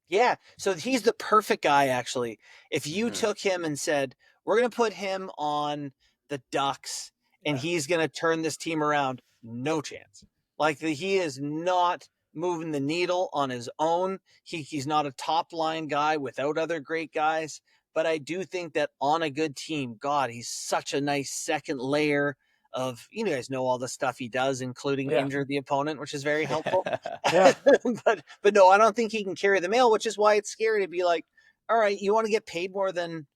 Yeah. So he's the perfect guy, actually. If you took him and said, we're going to put him on the Ducks and he's going to turn this team around, no chance. Like, he is not moving the needle on his own. He's not a top line guy without other great guys. But I do think that on a good team, God, he's such a nice second layer of, you guys know all the stuff he does, including injure the opponent, which is very helpful. But no, I don't think he can carry the mail, which is why it's scary to be like, all right, you want to get paid more than,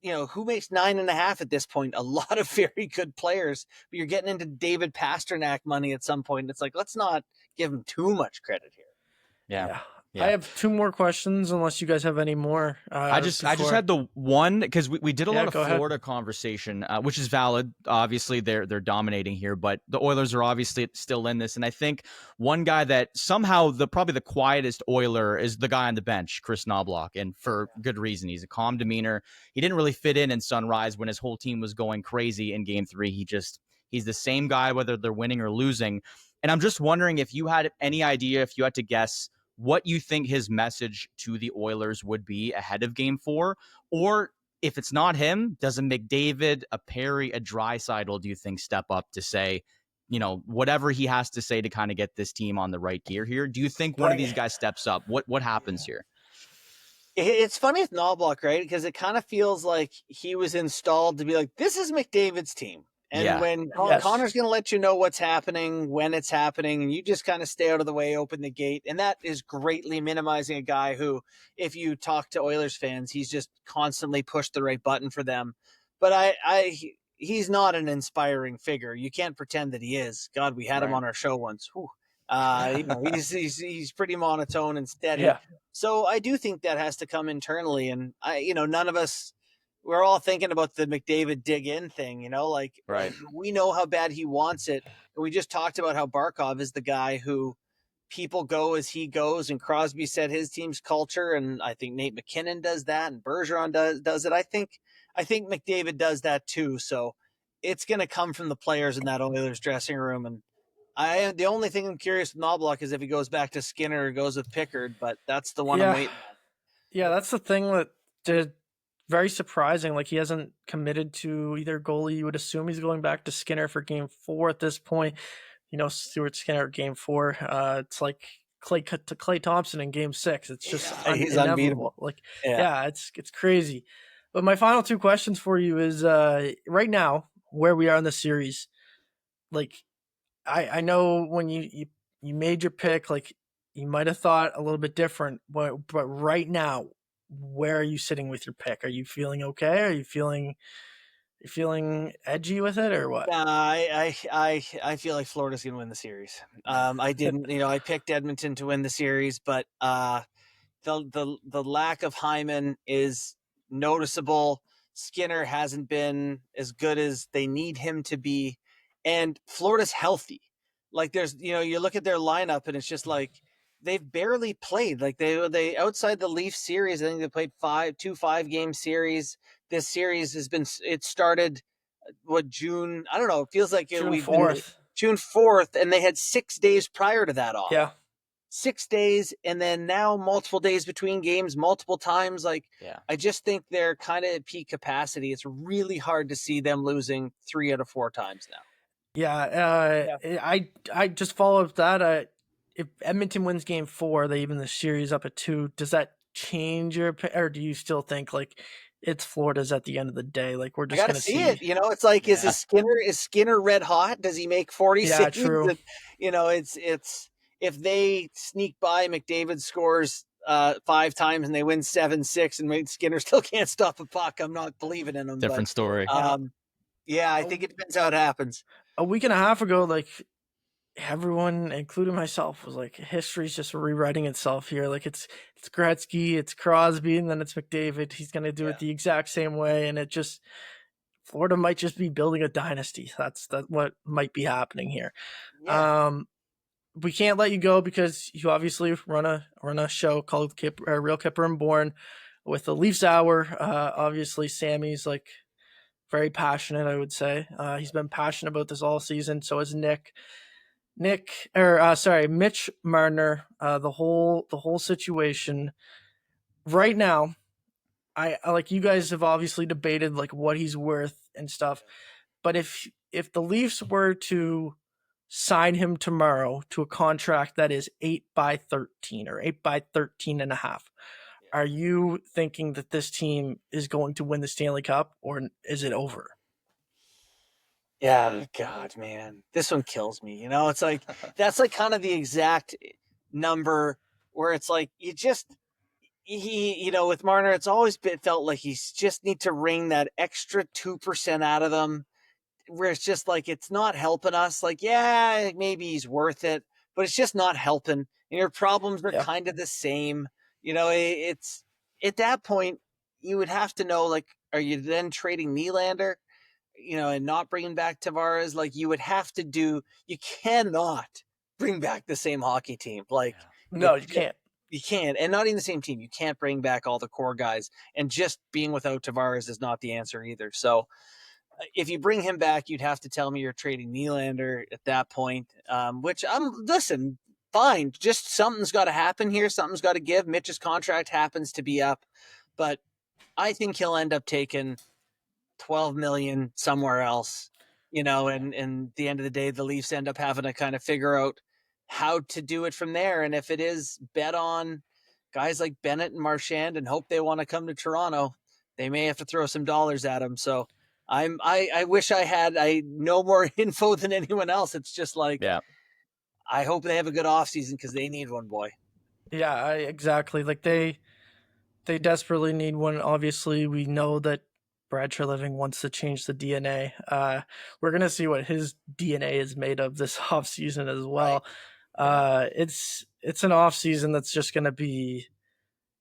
who makes 9.5 at this point? A lot of very good players, but you're getting into David Pasternak money at some point. It's like, let's not give him too much credit here. Yeah. I have 2 more questions, unless you guys have any more. I just had the one, because we did a lot of go ahead. Florida conversation, which is valid. Obviously, they're dominating here, but the Oilers are obviously still in this. And I think one guy that somehow probably the quietest Oiler is the guy on the bench, Chris Knobloch, and for good reason. He's a calm demeanor. He didn't really fit in Sunrise when his whole team was going crazy in Game 3. He's the same guy whether they're winning or losing. And I'm just wondering if you had any idea, if you had to guess, what you think his message to the Oilers would be ahead of Game 4, or if it's not him, does a McDavid, a Perry, a Draisaitl, do you think, step up to say, whatever he has to say to kind of get this team on the right gear here? Do you think one of these guys steps up? What happens here? It's funny with Knobloch, right? Because it kind of feels like he was installed to be like, this is McDavid's team. And when Connor's going to let you know what's happening, when it's happening, and you just kind of stay out of the way, open the gate. And that is greatly minimizing a guy who, if you talk to Oilers fans, he's just constantly pushed the right button for them. But he's not an inspiring figure. You can't pretend that he is. God, we had him on our show once. He's pretty monotone and steady. Yeah. So I do think that has to come internally. And none of us, we're all thinking about the McDavid dig in thing, we know how bad he wants it. And we just talked about how Barkov is the guy who people go as he goes, and Crosby said his team's culture. And I think Nate McKinnon does that, and Bergeron does it. I think McDavid does that too. So it's going to come from the players in that Oilers dressing room. And the only thing I'm curious with Knobloch is if he goes back to Skinner or goes with Pickard, but that's the one I'm waiting on. Yeah, that's the thing that did very surprising. Like, he hasn't committed to either goalie. You would assume he's going back to Skinner for Game 4 at this point. Stuart Skinner Game 4. It's like Klay Thompson in Game 6. It's just he's unbeatable. Like, it's crazy. But my final 2 questions for you is right now where we are in the series. Like, I know when you made your pick, like, you might have thought a little bit different, but right now, where are you sitting with your pick? Are you feeling okay? Are you feeling edgy with it, or what? I feel like Florida's going to win the series. I didn't, I picked Edmonton to win the series, but the lack of Hyman is noticeable. Skinner hasn't been as good as they need him to be, and Florida's healthy. Like, there's, you look at their lineup and it's just like, they've barely played. Like, they outside the Leafs series, I think they played 2 5-game series. This series it started June? I don't know. It feels like June 4th. June 4th, and they had 6 days prior to that off. Yeah. 6 days, and then now multiple days between games, multiple times. Like, I just think they're kind of at peak capacity. It's really hard to see them losing 3 out of 4 times now. I just follow up that. If Edmonton wins Game 4, they even the series up at 2. Does that change your, or do you still think like it's Florida's at the end of the day? Like, we're just going to see it. It's like, is Skinner red hot? Does he make 40 saves? True. And, it's if they sneak by, McDavid scores 5 times and they win 7-6, and Skinner still can't stop a puck, I'm not believing in him. Different story. I think it depends how it happens. A week and a half ago, like, everyone, including myself, was like, history's just rewriting itself here. Like, it's Gretzky, it's Crosby, and then it's McDavid. He's going to do it the exact same way. And Florida might just be building a dynasty. That's what might be happening here. Yeah. We can't let you go because you obviously run a show called Real Kipper and Bourne with the Leafs Hour. Obviously, Sammy's like very passionate, I would say. He's been passionate about this all season. So is Mitch Marner, the whole situation right now. I like, you guys have obviously debated like what he's worth and stuff, but if the Leafs were to sign him tomorrow to a contract that is 8/13 or 8/13.5, are you thinking that this team is going to win the Stanley Cup, or is it over? Yeah, God, man, this one kills me. It's like, that's like kind of the exact number where it's like, with Marner, it's always felt like he's just need to wring that extra 2% out of them, where it's just like, it's not helping us. Like, maybe he's worth it, but it's just not helping. and your problems are Yeah. kind of the same. It's at that point you would have to know, like, are you then trading Nylander, and not bringing back Tavares? Like, you cannot bring back the same hockey team. Like, No, you can't. You can't, and not even the same team. You can't bring back all the core guys, and just being without Tavares is not the answer either. So, if you bring him back, you'd have to tell me you're trading Nylander at that point, which listen, fine. Just something's got to happen here. Something's got to give. Mitch's contract happens to be up, but I think he'll end up taking $12 million somewhere else, and at the end of the day, the Leafs end up having to kind of figure out how to do it from there. And if it is bet on guys like Bennett and Marchand and hope they want to come to Toronto, they may have to throw some dollars at them. So I wish I know more info than anyone else. It's just like, Yeah. I hope they have a good offseason because they need one, boy. Yeah, exactly. Like they desperately need one. Obviously, we know that Brad Treliving wants to change the DNA. We're gonna see what his DNA is made of this offseason as well. Right. It's an offseason that's just gonna be.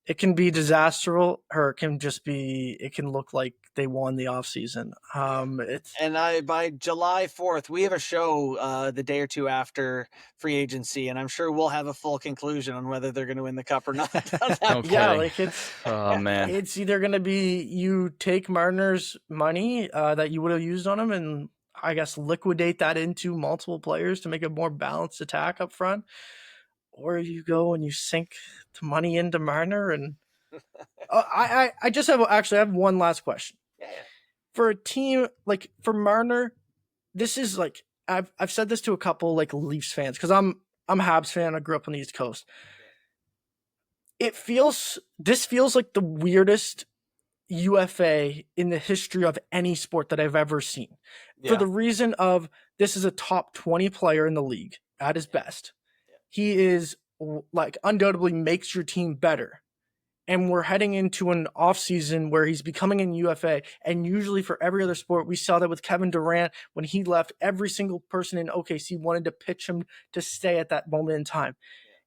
It can be disastrous, or it can look like they won the offseason. And by July 4th, we have a show the day or two after free agency, and I'm sure we'll have a full conclusion on whether they're going to win the cup or not. Okay. Yeah, like it's Oh man. it's either going to be you take Marner's money that you would have used on him and I guess liquidate that into multiple players to make a more balanced attack up front, or you go and you sink the money into Marner. And I have one last question. Yeah. For a team like for Marner, this is like I've said this to a couple like Leafs fans because I'm a Habs fan. I grew up on the East Coast. This feels like the weirdest UFA in the history of any sport that I've ever seen. Yeah. For the reason of this is a top 20 player in the league at his best. He is like undoubtedly makes your team better. And we're heading into an offseason where he's becoming an UFA. And usually for every other sport, we saw that with Kevin Durant when he left, every single person in OKC wanted to pitch him to stay at that moment in time.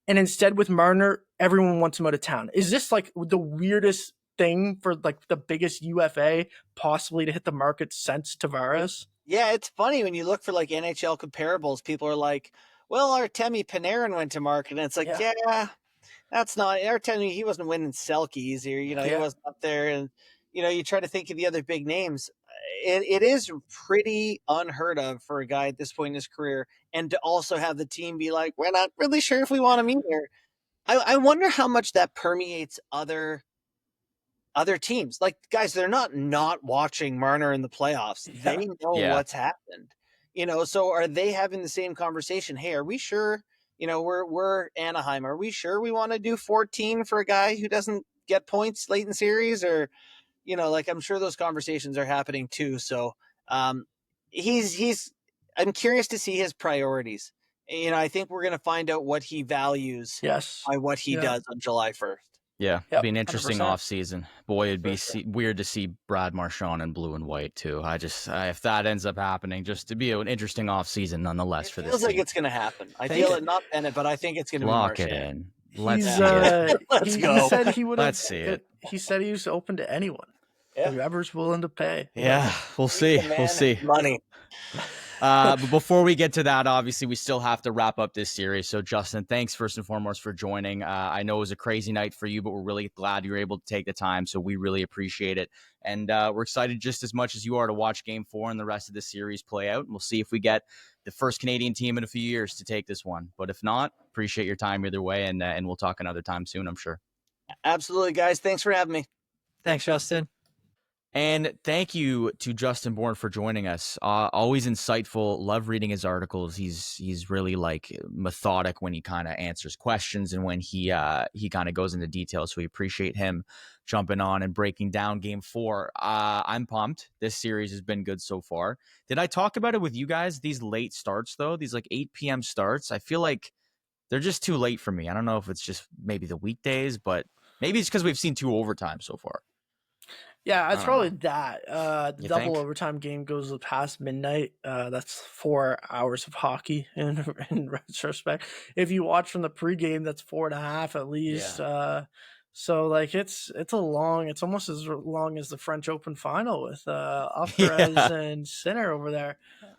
And instead with Marner, everyone wants him out of town. Is this like the weirdest thing for like the biggest UFA possibly to hit the market since Tavares? Yeah, it's funny when you look for like NHL comparables, people are like, well, Artemi Panarin went to market. And it's like, yeah that's not Artemi. He wasn't winning Selkies or, he wasn't up there. And, you try to think of the other big names. It is pretty unheard of for a guy at this point in his career. And to also have the team be like, we're not really sure if we want him either. I wonder how much that permeates other teams. Like, guys, they're not watching Marner in the playoffs. Yeah. They know what's happened. So are they having the same conversation? Hey, are we sure? We're Anaheim. Are we sure we want to do 14 for a guy who doesn't get points late in series? Or, I'm sure those conversations are happening too. So I'm curious to see his priorities. I think we're going to find out what he values by what he does on July 1st. Yeah, it'd be an interesting 100%. offseason. Boy, it'd be weird to see Brad Marchand in blue and white too. If that ends up happening, just to be an interesting offseason nonetheless for this feels like team. it's going to happen. I feel it, not Bennett, but I think it's going to be Lock Marchand. it in. Let's Let's He go. said he would. Let's see it. He said he was open to anyone. Yeah. Whoever's willing to pay. Yeah, we'll see. We'll see. Money. But before we get to that, obviously, we still have to wrap up this series. So, Justin, thanks first and foremost for joining. I know it was a crazy night for you, but we're really glad you were able to take the time. So we really appreciate it. And we're excited just as much as you are to watch Game 4 and the rest of the series play out. And we'll see if we get the first Canadian team in a few years to take this one. But if not, appreciate your time either way. And we'll talk another time soon, I'm sure. Absolutely, guys. Thanks for having me. Thanks, Justin. And thank you to Justin Bourne for joining us. Always insightful. Love reading his articles. He's really like methodic when he kind of answers questions and when he kind of goes into details. So we appreciate him jumping on and breaking down Game 4. I'm pumped. This series has been good so far. Did I talk about it with you guys? These late starts though, these like 8 p.m. starts. I feel like they're just too late for me. I don't know if it's just maybe the weekdays, but maybe it's because we've seen 2 overtimes so far. Yeah, it's I don't probably know. that. The You double think? overtime game goes past midnight. That's 4 hours of hockey in retrospect. If you watch from the pregame, that's 4.5 at least. So like it's it's almost as long as the French Open final with Alcaraz Yeah. and Sinner over there.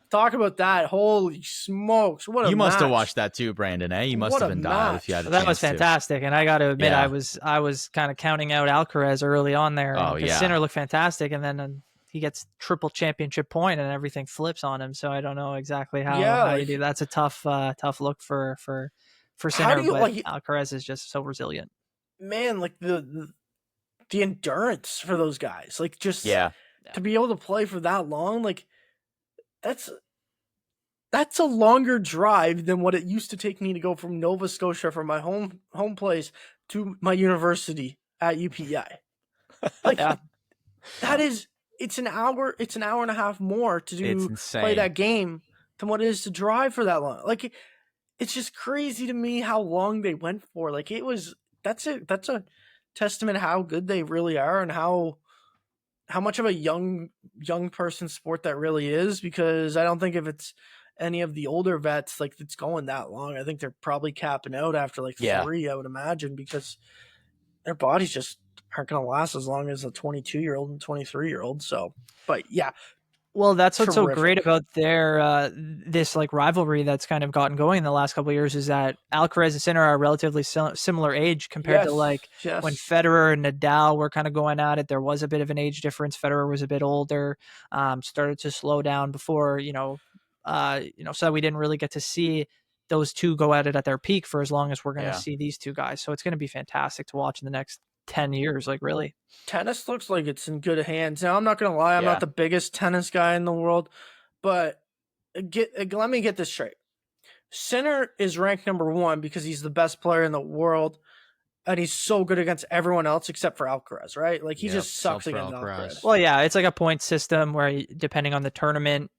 Talk about that. Holy smokes, what a You must have match. watched that too, Brandon, eh? You must What have a been dialed if you had a match. That was chance to. fantastic, and I got to admit, Yeah. I was kind of counting out Alcaraz early on there. Oh, because yeah. Sinner looked fantastic, and then he gets triple championship point, and everything flips on him. So I don't know exactly Yeah, how you like, do. That's a tough look for how Sinner, do you but like, Alcaraz is just so resilient. man, like the endurance for those guys, like just Yeah. to be able to play for that long, like that's a longer drive than what it used to take me to go from Nova Scotia from my home place to my university at UPI. Like Yeah. that is it's an hour and a half more to It's play insane. that game than what it is to drive for that long. Like it's just crazy to me how long they went for. Like that's a testament to how good they really are and how much of a young person sport that really is, because I don't think if it's any of the older vets, like it's going that long. I think they're probably capping out after like Yeah. 3, I would imagine, because their bodies just aren't going to last as long as a 22-year-old and 23-year-old. So, but yeah, Well, that's what's so great terrific. about their this like rivalry that's kind of gotten going in the last couple of years is that Alcaraz and Sinner are relatively similar age compared to like when Yes. Federer and Nadal were kind of going at it. There was a bit of an age difference. Federer was a bit older, started to slow down before so we didn't really get to see those two go at it at their peak for as long as we're going to Yeah. see these two guys. So it's going to be fantastic to watch in the next 10 years, like really. Tennis looks like it's in good hands. Now, I'm not going to lie, I'm Yeah. not the biggest tennis guy in the world, but let me get this straight. Sinner is ranked number 1 because he's the best player in the world, and he's so good against everyone else except for Alcaraz, right? Like he Yep, just sucks except for against Alcaraz. Alcaraz. Well, yeah, it's like a point system where depending on the tournament,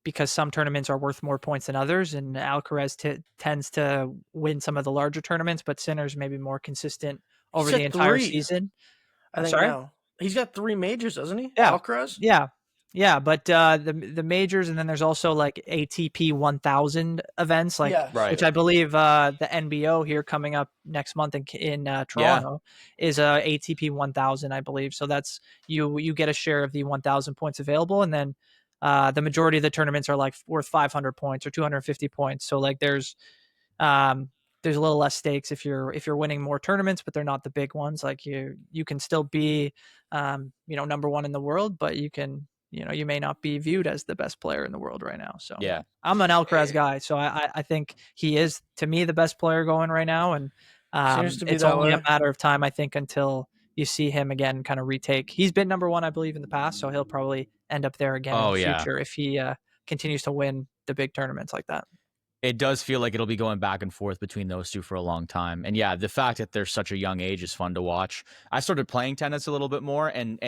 because some tournaments are worth more points than others, and Alcaraz tends to win some of the larger tournaments, but Sinner's maybe more consistent over He's the got entire 3, season. I think Sorry? now. He's got 3 majors, doesn't he? Yeah. Alcaraz? Yeah, but the majors, and then there's also like ATP 1000 events, like Yeah. Right. which I believe the NBO here coming up next month in Toronto is a ATP 1000, I believe. So that's you get a share of the 1000 points available, and then the majority of the tournaments are like worth 500 points or 250 points. So like there's a little less stakes if you're winning more tournaments, but they're not the big ones. Like you can still be number 1 in the world, but you may not be viewed as the best player in the world right now. So Yeah. I'm an Alcaraz guy, so I think he is, to me, the best player going right now, and Seems to be it's that only way. a matter of time, I think, until you see him again kind of retake. He's been number 1, I believe, in the past, so he'll probably end up there again in the future if he continues to win the big tournaments like that. It does feel like it'll be going back and forth between those two for a long time. And yeah, the fact that they're such a young age is fun to watch. I started playing tennis a little bit more, and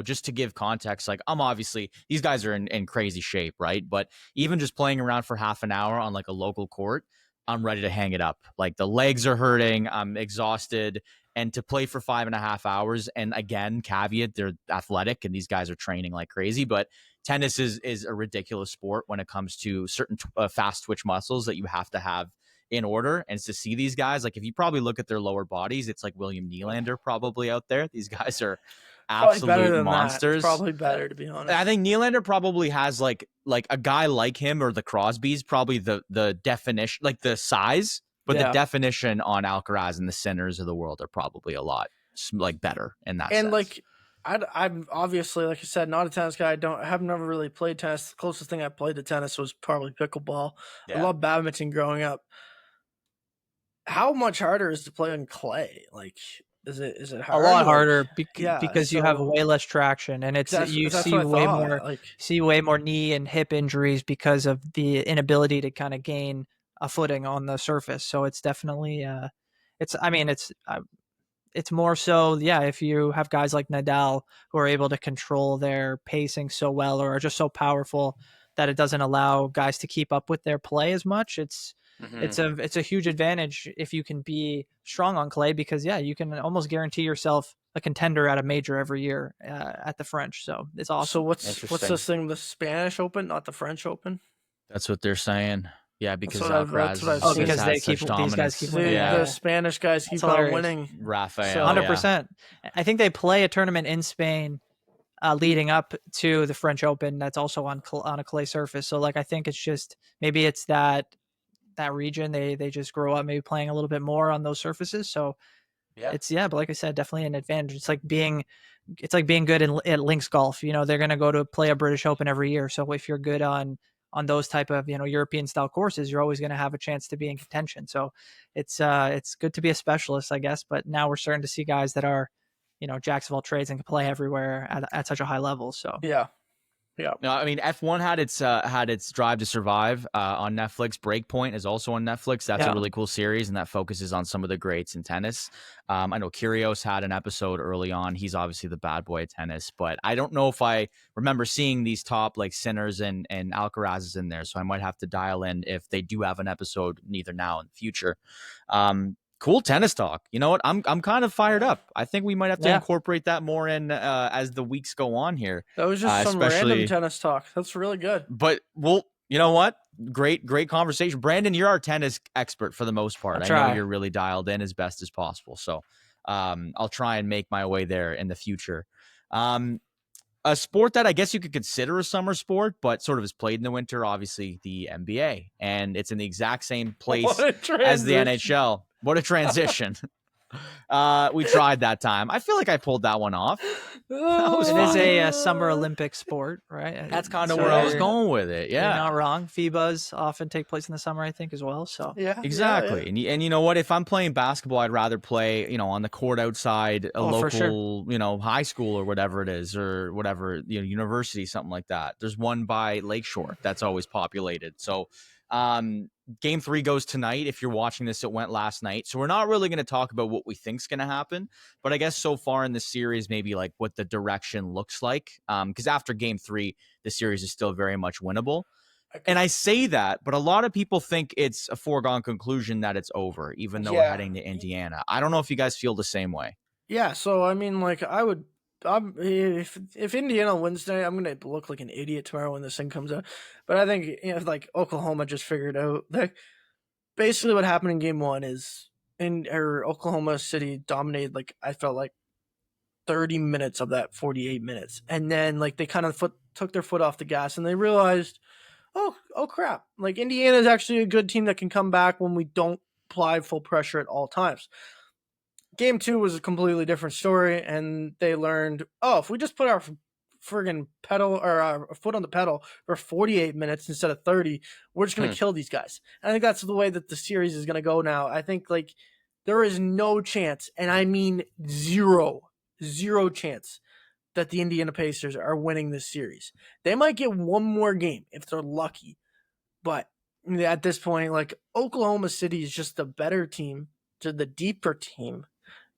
just to give context, like I'm obviously, these guys are in crazy shape, right? But even just playing around for half an hour on like a local court, I'm ready to hang it up. Like the legs are hurting, I'm exhausted. And to play for 5.5 hours, and again, caveat, they're athletic and these guys are training like crazy, but tennis is a ridiculous sport when it comes to certain fast twitch muscles that you have to have in order. And to see these guys, like if you probably look at their lower bodies, it's like William Nylander probably out there. These guys are Probably better absolute than monsters. that. It's probably better, to be honest. I think Nylander probably has like a guy like him or the Crosbys, probably the definition, like the size, but the definition on Alcaraz and the Sinners of the world are probably a lot like better in that sense. Like I'm obviously, like I said, not a tennis guy. I have never really played tennis. The closest thing I played to tennis was probably pickleball. I love badminton growing up. How much harder is to play on clay? Like, is it hard? A lot harder Yeah, because you have way less traction, and it's you that's see what I way thought. more Like, way more knee and hip injuries because of the inability to kind of gain a footing on the surface. So it's definitely it's more so, if you have guys like Nadal who are able to control their pacing so well or are just so powerful that it doesn't allow guys to keep up with their play as much. It's a huge advantage if you can be strong on clay because you can almost guarantee yourself a contender at a major every year at the French. So it's awesome. So what's Interesting. this thing? The Spanish Open, not the French Open. That's what they're saying. Yeah, because what I've Alcaraz seen. Because has they such keep- these guys dominance. keep The, winning. Yeah, the Spanish guys keep on hilarious. winning. Rafael. So- 100%. I think they play a tournament in Spain leading up to the French Open that's also on a clay surface. So like I think it's just maybe it's that region they just grow up maybe playing a little bit more on those surfaces. So it's but like I said, definitely an advantage. It's like being good at links golf. You know, they're going to go to play a British Open every year. So if you're good on those type of, you know, European style courses, you're always going to have a chance to be in contention. So it's good to be a specialist, I guess. But now we're starting to see guys that are, you know, jacks of all trades and can play everywhere at such a high level. So Yeah. No, I mean F1 had its Drive to Survive on Netflix. Breakpoint is also on Netflix. That's a really cool series, and that focuses on some of the greats in tennis. I know Kyrgios had an episode early on. He's obviously the bad boy of tennis, but I don't know if I remember seeing these top like Sinners and Alcarazes in there. So I might have to dial in if they do have an episode either now in the future. Cool tennis talk. You know what? I'm kind of fired up. I think we might have to incorporate that more in as the weeks go on here. That was just some random tennis talk. That's really good. But you know what? Great conversation. Brandon, you're our tennis expert for the most part. I know you're really dialed in as best as possible. So I'll try and make my way there in the future. A sport that I guess you could consider a summer sport, but sort of is played in the winter, obviously the NBA. And it's in the exact same place as the NHL. What a transition. We tried that time. I feel like I pulled that one off. It is a summer Olympic sport, right? That's kind of where I was going with it. Yeah. You're not wrong. FIBAs often take place in the summer, I think, as well. So exactly. Yeah. And you know what? If I'm playing basketball, I'd rather play, you know, on the court outside a local, you know, high school or whatever it is, or whatever, you know, university, something like that. There's one by Lakeshore that's always populated. So Game 3 goes tonight. If you're watching this, it went last night. So we're not really going to talk about what we think's going to happen. But I guess so far in this series, maybe like what the direction looks like. Because after Game 3, the series is still very much winnable. And I say that, but a lot of people think it's a foregone conclusion that it's over, even though we're heading to Indiana. I don't know if you guys feel the same way. Yeah, so I mean, like if Indiana wins tonight, I'm gonna look like an idiot tomorrow when this thing comes out. But I think, you know, like Oklahoma just figured out that basically what happened in Game 1 is Oklahoma City dominated, like I felt like 30 minutes of that 48 minutes, and then like they kind of took their foot off the gas and they realized, oh crap, like Indiana is actually a good team that can come back when we don't apply full pressure at all times. Game 2 was a completely different story, and they learned, if we just put our friggin' pedal or our foot on the pedal for 48 minutes instead of 30, we're just going to kill these guys. And I think that's the way that the series is going to go now. I think like there is no chance, and I mean zero chance that the Indiana Pacers are winning this series. They might get one more game if they're lucky, but at this point, like Oklahoma City is just the better team, to the deeper team.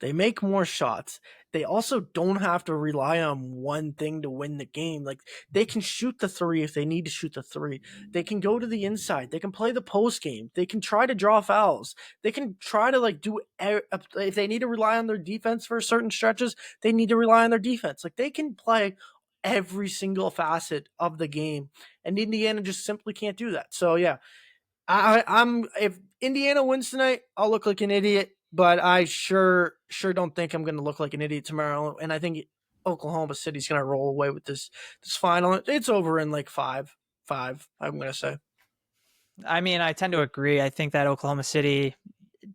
They make more shots. They also don't have to rely on one thing to win the game. Like they can shoot the 3 if they need to shoot the 3. They can go to the inside. They can play the post game. They can try to draw fouls. They can try to like if they need to rely on their defense for certain stretches, they need to rely on their defense. Like they can play every single facet of the game, and Indiana just simply can't do that. So yeah, I'm if Indiana wins tonight, I'll look like an idiot. But I sure don't think I'm going to look like an idiot tomorrow. And I think Oklahoma City's going to roll away with this final. It's over in like 5-5, I'm going to say. I mean, I tend to agree. I think that Oklahoma City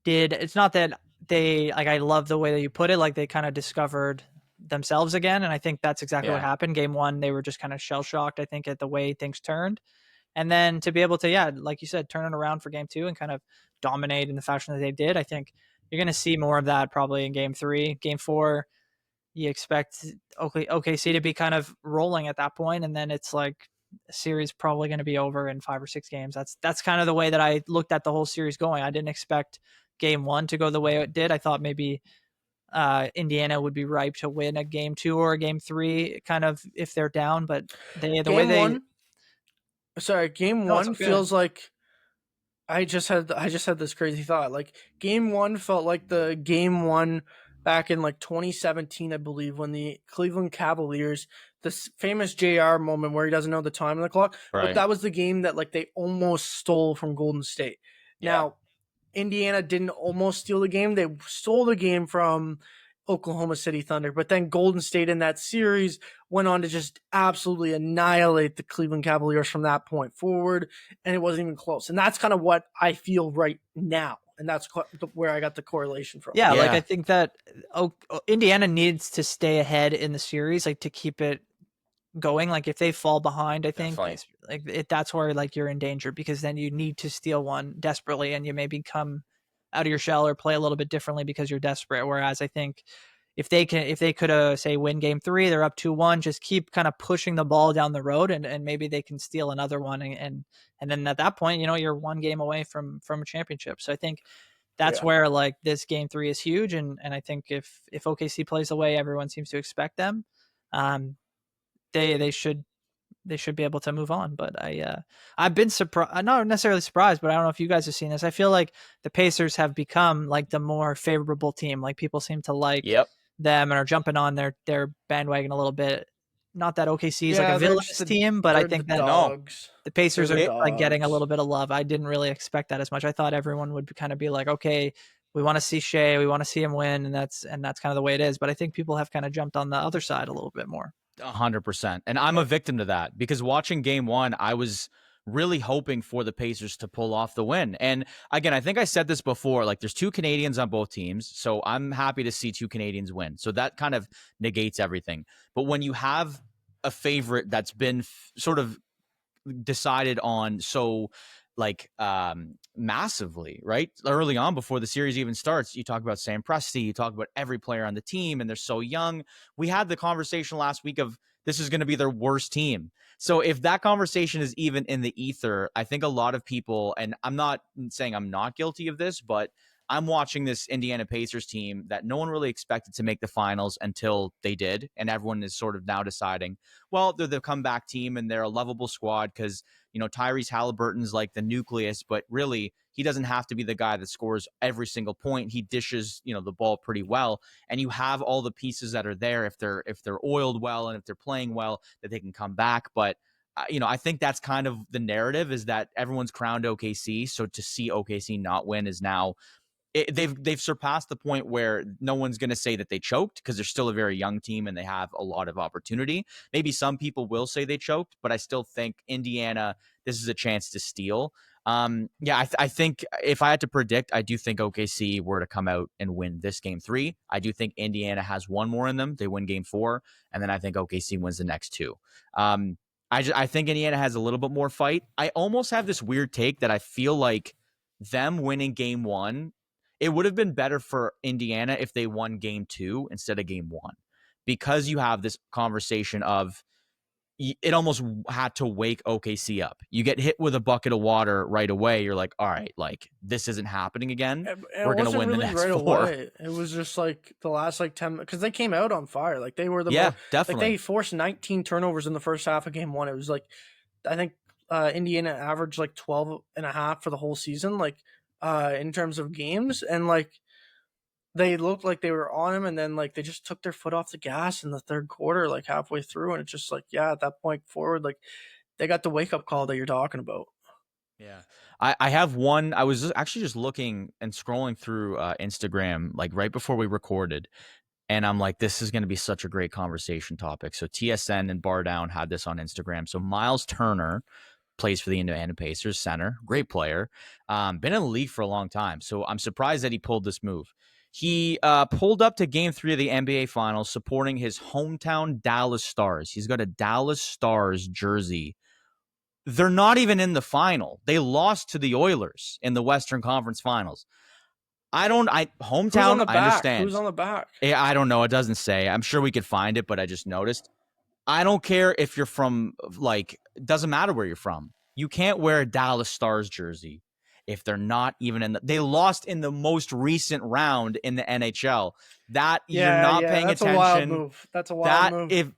it's not that they, like, I love the way that you put it, like they kind of discovered themselves again. And I think that's exactly what happened. Game 1, they were just kind of shell-shocked, I think, at the way things turned. And then to be able to, like you said, turn it around for Game 2 and kind of dominate in the fashion that they did, I think you're going to see more of that probably in Game 3. Game 4, you expect OKC to be kind of rolling at that point, and then it's like a series probably going to be over in 5 or 6 games. That's kind of the way that I looked at the whole series going. I didn't expect Game 1 to go the way it did. I thought maybe Indiana would be ripe to win a Game 2 or a Game 3, kind of if they're down. But Game 1 feels like. I just had this crazy thought. Like Game 1 felt like the Game 1 back in like 2017, I believe, when the Cleveland Cavaliers, this famous JR moment where he doesn't know the time on the clock, but Right. that was the game that like they almost stole from Golden State. Yeah. Now, Indiana didn't almost steal the game. They stole the game from Oklahoma City Thunder, but then Golden State in that series went on to just absolutely annihilate the Cleveland Cavaliers from that point forward, and it wasn't even close. And that's kind of what I feel right now, and that's where I got the correlation from. Yeah, like Yeah. I think that Indiana needs to stay ahead in the series, like to keep it going. Like if they fall behind, I think Definitely. that's where like you're in danger, because then you need to steal one desperately, and you maybe come out of your shell or play a little bit differently because you're desperate. Whereas I think if they could say win game 3, they're up 2-1, just keep kind of pushing the ball down the road, and maybe they can steal another one, and then at that point, you're one game away from a championship. So I think that's where like this game 3 is huge, and I think if OKC plays the way everyone seems to expect them, they should be able to move on. But I've been surprised, not necessarily surprised, but I don't know if you guys have seen this. I feel like the Pacers have become like the more favorable team. Like people seem to like them and are jumping on their bandwagon a little bit. Not that OKC is like a villainous team, but I think that the Pacers are like getting a little bit of love. I didn't really expect that as much. I thought everyone would kind of be like, okay, we want to see Shea, we want to see him win, and that's kind of the way it is. But I think people have kind of jumped on the other side a little bit more. 100%. And I'm a victim to that, because watching game 1, I was really hoping for the Pacers to pull off the win. And again, I think I said this before, like there's 2 Canadians on both teams, so I'm happy to see 2 Canadians win. So that kind of negates everything. But when you have a favorite that's been sort of decided on so like massively, right? Early on, before the series even starts, you talk about Sam Presti, you talk about every player on the team, and they're so young. We had the conversation last week of this is going to be their worst team. So if that conversation is even in the ether, I think a lot of people, and I'm not saying I'm not guilty of this, but I'm watching this Indiana Pacers team that no one really expected to make the finals until they did. And everyone is sort of now deciding, well, they're the comeback team and they're a lovable squad because, Tyrese Halliburton's like the nucleus, but really he doesn't have to be the guy that scores every single point. He dishes, the ball pretty well. And you have all the pieces that are there if they're oiled well and if they're playing well, that they can come back. But I think that's kind of the narrative, is that everyone's crowned OKC. So to see OKC not win is now they've surpassed the point where no one's going to say that they choked, because they're still a very young team and they have a lot of opportunity. Maybe some people will say they choked, but I still think Indiana, this is a chance to steal. I think if I had to predict, I do think OKC were to come out and win this game 3. I do think Indiana has one more in them. They win game 4, and then I think OKC wins the next 2. I think Indiana has a little bit more fight. I almost have this weird take that I feel like them winning game 1, it would have been better for Indiana if they won game 2 instead of game 1, because you have this conversation of it almost had to wake OKC up. You get hit with a bucket of water right away. You're like, all right, like this isn't happening again. We're going to win the next 4. Away. It was just like the last 10, because they came out on fire. Like they were definitely. Like they forced 19 turnovers in the first half of game 1. It was like, I think Indiana averaged like 12 and a half for the whole season. Like, in terms of games, and like they looked like they were on him, and then like they just took their foot off the gas in the third quarter, like halfway through, and it's just like, at that point forward, like they got the wake up call that you're talking about. Yeah. I have one. I was actually just looking and scrolling through Instagram like right before we recorded, and I'm like, this is going to be such a great conversation topic. So TSN and Bar Down had this on Instagram. So Miles Turner plays for the Indiana Pacers, center, great player, been in the league for a long time. So I'm surprised that he pulled this move. He pulled up to game 3 of the NBA Finals supporting his hometown Dallas Stars. He's got a Dallas Stars jersey. They're not even in the final. They lost to the Oilers in the Western Conference Finals. Hometown, I understand. Who's on the back? Yeah, I don't know. It doesn't say. I'm sure we could find it, but I just noticed. I don't care if you're from, like, it doesn't matter where you're from. You can't wear a Dallas Stars jersey if they're not even in they lost in the most recent round in the NHL. You're not paying attention. That's a wild move. That's a wild move.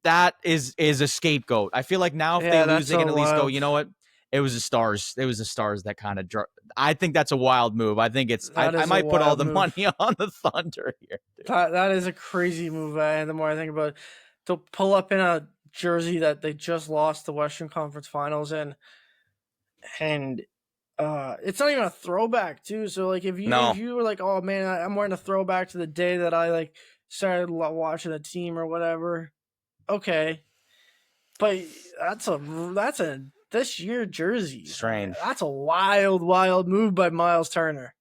That is a scapegoat. I feel like now if they lose, they can at least go, you know what? it was the Stars. It was the Stars that kind of. I think that's a wild move. I think it's. I That is might a put all wild the move. money on the Thunder here. Dude. That is a crazy move. And the more I think about it, to pull up in a jersey that they just lost the Western Conference Finals in, and it's not even a throwback too. So like if you were like, oh man, I'm wearing a throwback to the day that I like started watching the team or whatever, okay, but that's a this year jersey. Strange. That's a wild move by Miles Turner.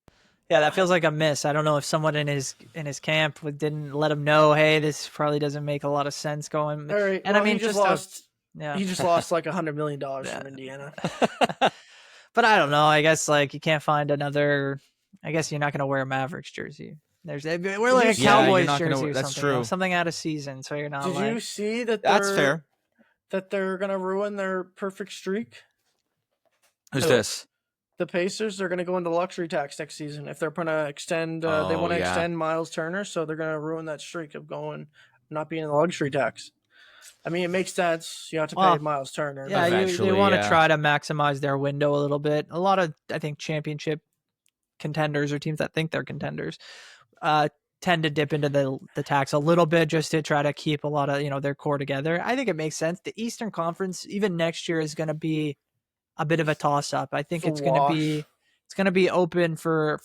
Yeah, that feels like a miss. I don't know if someone in his camp didn't let him know, hey, this probably doesn't make a lot of sense going. All right, and well, I mean, he just lost like $100 million from Indiana. But I don't know. I guess like you can't find another. I guess you're not going to wear a Mavericks jersey. We're like a Cowboys jersey or that's something. true. You know, something out of season, so you're not. Did you see that? That's fair. That they're going to ruin their perfect streak. Who's this? The Pacers. They're going to go into luxury tax next season if they're going to extend. They want to extend Miles Turner, so they're going to ruin that streak of not being in the luxury tax. I mean, it makes sense. You have to pay Miles Turner. Yeah, they want to try to maximize their window a little bit. A lot of, I think, championship contenders or teams that think they're contenders tend to dip into the tax a little bit just to try to keep a lot of their core together. I think it makes sense. The Eastern Conference, even next year, is going to be a bit of a toss-up. I think it's going to be open for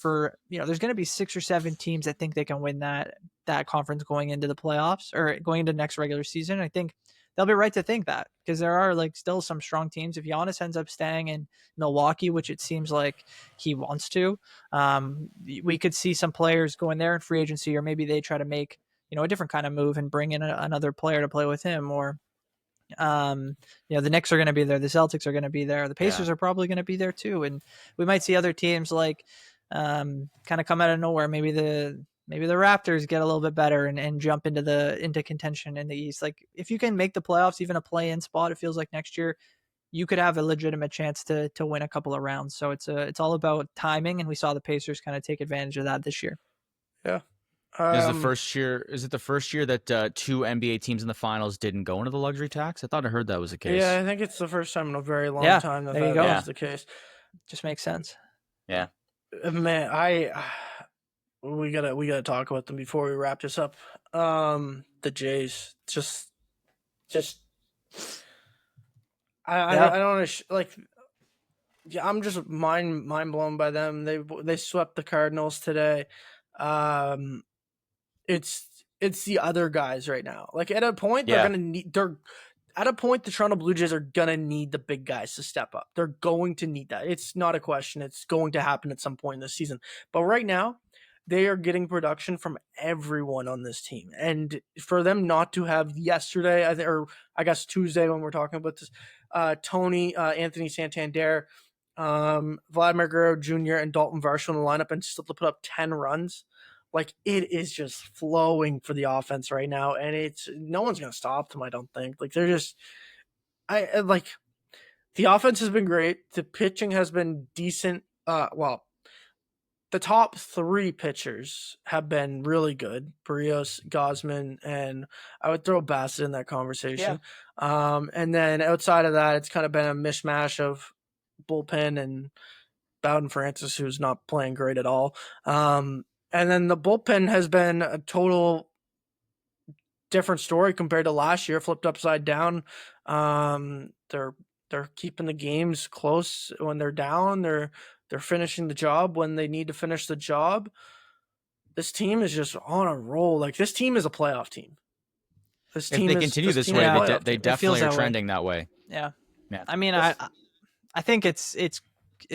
there's going to be 6 or 7 teams that think they can win that conference going into the playoffs or going into next regular season. I think they'll be right to think that because there are like still some strong teams. If Giannis ends up staying in Milwaukee, which it seems like he wants to, we could see some players go in there in free agency, or maybe they try to make a different kind of move and bring in another player to play with him, or the Knicks are going to be there, the Celtics are going to be there, the Pacers are probably going to be there too, and we might see other teams like kind of come out of nowhere. Maybe the Raptors get a little bit better and jump into contention in the East. Like if you can make the playoffs, even a play-in spot, it feels like next year you could have a legitimate chance to win a couple of rounds. So it's all about timing, and we saw the Pacers kind of take advantage of that this year. Yeah. Is it the first year that 2 NBA teams in the finals didn't go into the luxury tax? I thought I heard that was the case. Yeah, I think it's the first time in a very long time that was the case. Just makes sense. Yeah. Man, we gotta talk about them before we wrap this up. The Jays, just I don't like. Yeah, I'm just mind blown by them. They swept the Cardinals today. It's the other guys right now. Like at a point, the Toronto Blue Jays are gonna need the big guys to step up. They're going to need that. It's not a question. It's going to happen at some point in this season. But right now, they are getting production from everyone on this team. And for them not to have yesterday, I guess Tuesday when we're talking about this, Tony, Anthony Santander, Vladimir Guerrero Jr. and Dalton Varsho in the lineup and still to put up 10 runs. Like it is just flowing for the offense right now. And no one's going to stop them. I don't think the offense has been great. The pitching has been decent. The top 3 pitchers have been really good. Barrios, Gausman, and I would throw Bassett in that conversation. Yeah. And then outside of that, it's kind of been a mishmash of bullpen and Bowden Francis, who's not playing great at all. And then the bullpen has been a total different story compared to last year, flipped upside down. They're keeping the games close when they're down. They're finishing the job when they need to finish the job. This team is just on a roll. Like this team is a playoff team. If they continue this way, they definitely are trending that way. Yeah. I mean, I think it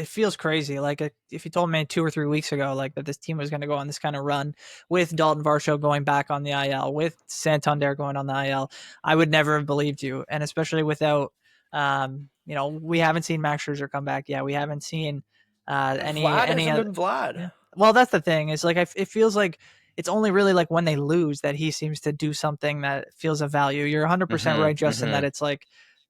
feels crazy. Like if you told me 2 or 3 weeks ago, like that this team was going to go on this kind of run with Dalton Varsho going back on the IL, with Santander going on the IL, I would never have believed you. And especially without, we haven't seen Max Scherzer come back yet. We haven't seen any been Vlad. Yeah. Well, that's the thing. It's like it feels like it's only really like when they lose that he seems to do something that feels of value. You're 100% right, Justin, that it's like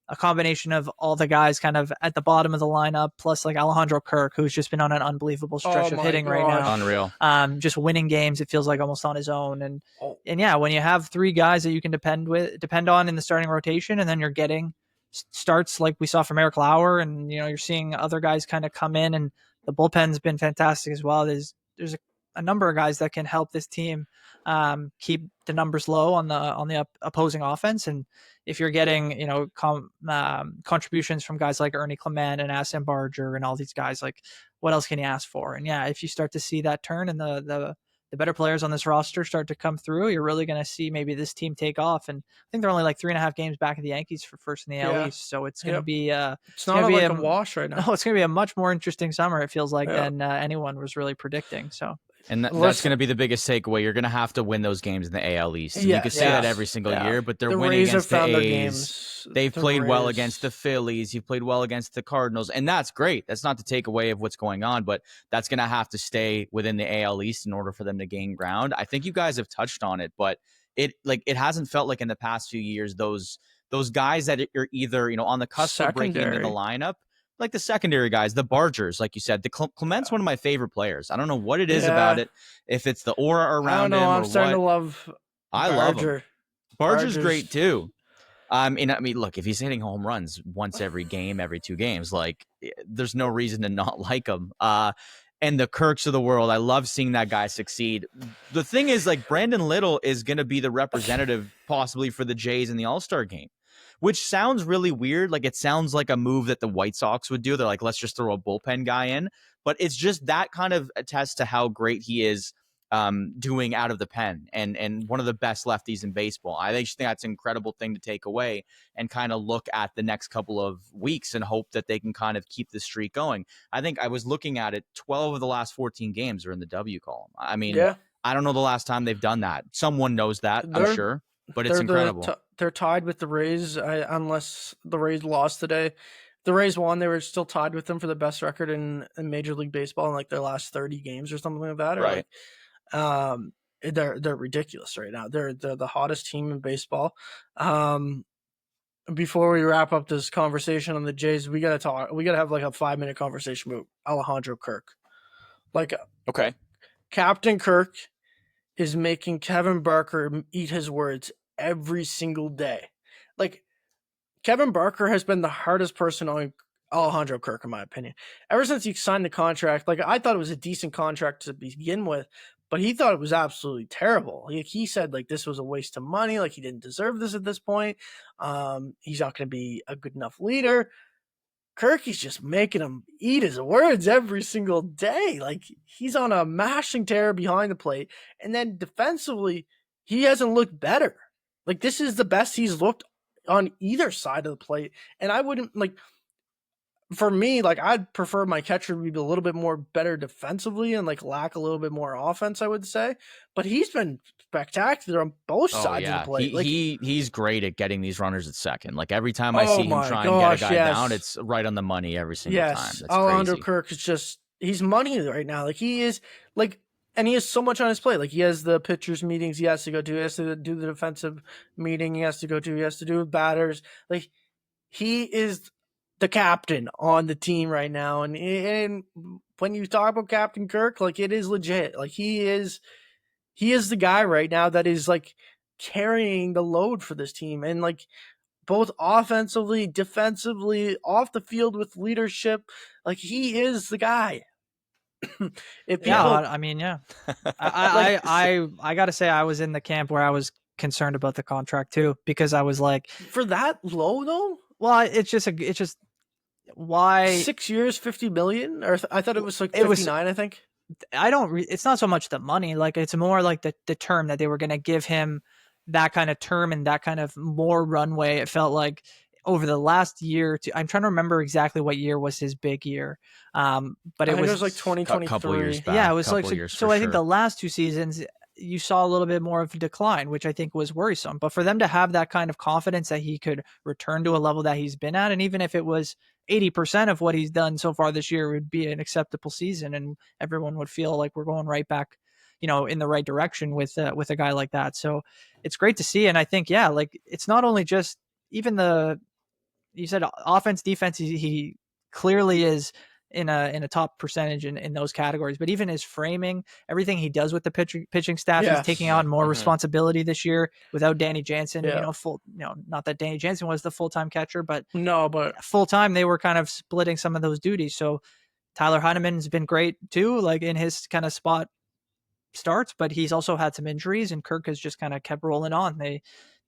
a combination of all the guys kind of at the bottom of the lineup, plus like Alejandro Kirk, who's just been on an unbelievable stretch of hitting right now. Unreal. Just winning games, it feels like almost on his own. And yeah, when you have 3 guys that you can depend on in the starting rotation, and then you're getting starts like we saw from Eric Lauer, and you're seeing other guys kind of come in, and the bullpen's been fantastic as well. There's a number of guys that can help this team keep the numbers low on the opposing offense. And if you're getting contributions from guys like Ernie Clement and Sam Barger and all these guys, like what else can you ask for? And yeah, if you start to see that turn and the better players on this roster start to come through, you're really going to see maybe this team take off. And I think they're only like 3.5 games back of the Yankees for first in the AL East. So it's going to be it's not like a wash right now. No, it's going to be a much more interesting summer, it feels like, than anyone was really predicting. So. And that's going to be the biggest takeaway. You're going to have to win those games in the AL East. You can say that every single year, but they're winning against the A's. They've played well against the Phillies. You've played well against the Cardinals, and that's great. That's not to take away of what's going on, but that's going to have to stay within the AL East in order for them to gain ground. I think you guys have touched on it, but it hasn't felt like in the past few years those guys that are either on the cusp of breaking into the lineup. Like the secondary guys, the Bargers, like you said, the Clement's one of my favorite players. I don't know what it is about it. If it's the aura around him, I'm starting to love. I love him. Barger's great too. I mean, look, if he's hitting home runs once every game, every 2 games, like there's no reason to not like him. And the Kirks of the world, I love seeing that guy succeed. The thing is, like Brandon Little is going to be the representative possibly for the Jays in the All-Star game. Which sounds really weird. Like it sounds like a move that the White Sox would do. They're like, let's just throw a bullpen guy in. But it's just that kind of attests to how great he is doing out of the pen and one of the best lefties in baseball. I think that's an incredible thing to take away and kind of look at the next couple of weeks and hope that they can kind of keep the streak going. I think I was looking at it, 12 of the last 14 games are in the W column. I mean, I don't know the last time they've done that. Someone knows that, I'm sure. But it's incredible. They're tied with the Rays, unless the Rays lost today. If the Rays won, they were still tied with them for the best record in Major League Baseball in like their last 30 games or something like that. Right. They're ridiculous right now. They're the hottest team in baseball. Before we wrap up this conversation on the Jays, we gotta have like a 5-minute conversation about Alejandro Kirk. Like, okay, Captain Kirk is making Kevin Barker eat his words every single day. Like, Kevin Barker has been the hardest person on Alejandro Kirk, in my opinion. Ever since he signed the contract, like, I thought it was a decent contract to begin with, but he thought it was absolutely terrible. Like, he said, like, this was a waste of money. Like, he didn't deserve this at this point. He's not going to be a good enough leader. Kirky's just making him eat his words every single day. Like, he's on a mashing tear behind the plate. And then defensively, he hasn't looked better. Like, this is the best he's looked on either side of the plate. And I wouldn't, like, for me, like, I'd prefer my catcher to be a little bit more better defensively and like lack a little bit more offense, I would say. But he's been spectacular on both sides of the plate. He's great at getting these runners at second. Like every time I see him try and get a guy down, it's right on the money every single time. That's Alejandro crazy. Kirk is just, he's money right now. Like, he is like, and he has so much on his plate. Like, he has the pitchers meetings he has to go to. He has to do the defensive meeting he has to go to. He has to do with batters. Like, he is the captain on the team right now. And when you talk about Captain Kirk, like, it is legit. Like, he is the guy right now that is like carrying the load for this team. And like, both offensively, defensively, off the field with leadership, like, he is the guy. I gotta say, I was in the camp where I was concerned about the contract too, because I was like, for that low though. Well, it's just why 6 years, 50 million, or I thought it was like 59. I think it's not so much the money. Like, it's more like the term that they were going to give him, that kind of term and that kind of more runway. It felt like over the last year, I'm trying to remember exactly what year was his big year. But it was like 2023. Couple years back, yeah, it was like so. I think the last 2 seasons, you saw a little bit more of a decline, which I think was worrisome. But for them to have that kind of confidence that he could return to a level that he's been at, and even if it was 80% of what he's done so far this year, would be an acceptable season, and everyone would feel like we're going right back, in the right direction with a guy like that. So it's great to see. And I think, like, it's not only just even you said offense, defense. He clearly is in a top percentage in those categories. But even his framing, everything he does with the pitching staff, he's taking on more responsibility this year without Danny Jansen. Not that Danny Jansen was the full-time catcher, but full-time they were kind of splitting some of those duties. So Tyler Heineman's been great too, like in his kind of spot starts, but he's also had some injuries, and Kirk has just kind of kept rolling on.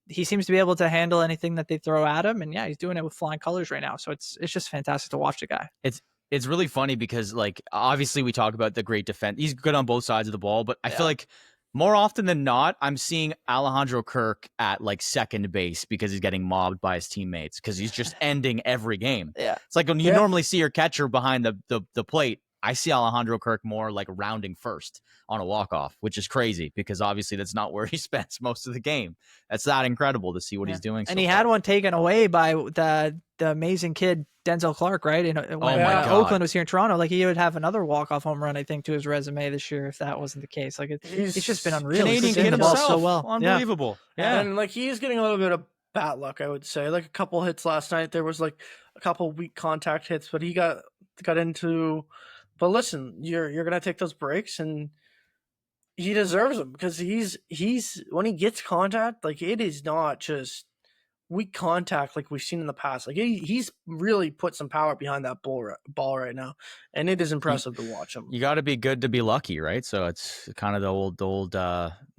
He seems to be able to handle anything that they throw at him, and he's doing it with flying colors right now. So it's just fantastic to watch the guy. It's really funny because, like, obviously we talk about the great defense. He's good on both sides of the ball, but I feel like more often than not, I'm seeing Alejandro Kirk at like second base because he's getting mobbed by his teammates because he's just ending every game. Yeah, it's like when you normally see your catcher behind the plate. I see Alejandro Kirk more like rounding first on a walk-off, which is crazy because obviously that's not where he spends most of the game. That's that incredible to see what he's doing. And he had one taken away by the amazing kid, Denzel Clark, right? When Oakland was here in Toronto, like he would have another walk-off home run, I think, to his resume this year if that wasn't the case. Like it's just been unreal. Canadian kid himself. So well. Unbelievable. Yeah. And like he's getting a little bit of bad luck, I would say. Like a couple hits last night. There was like a couple weak contact hits, but he got into... But listen, you're gonna take those breaks, and he deserves them because he's when he gets contact, like it is not just weak contact like we've seen in the past. Like he's really put some power behind that ball right now, and it is impressive to watch him. You got to be good to be lucky, right? So it's kind of the old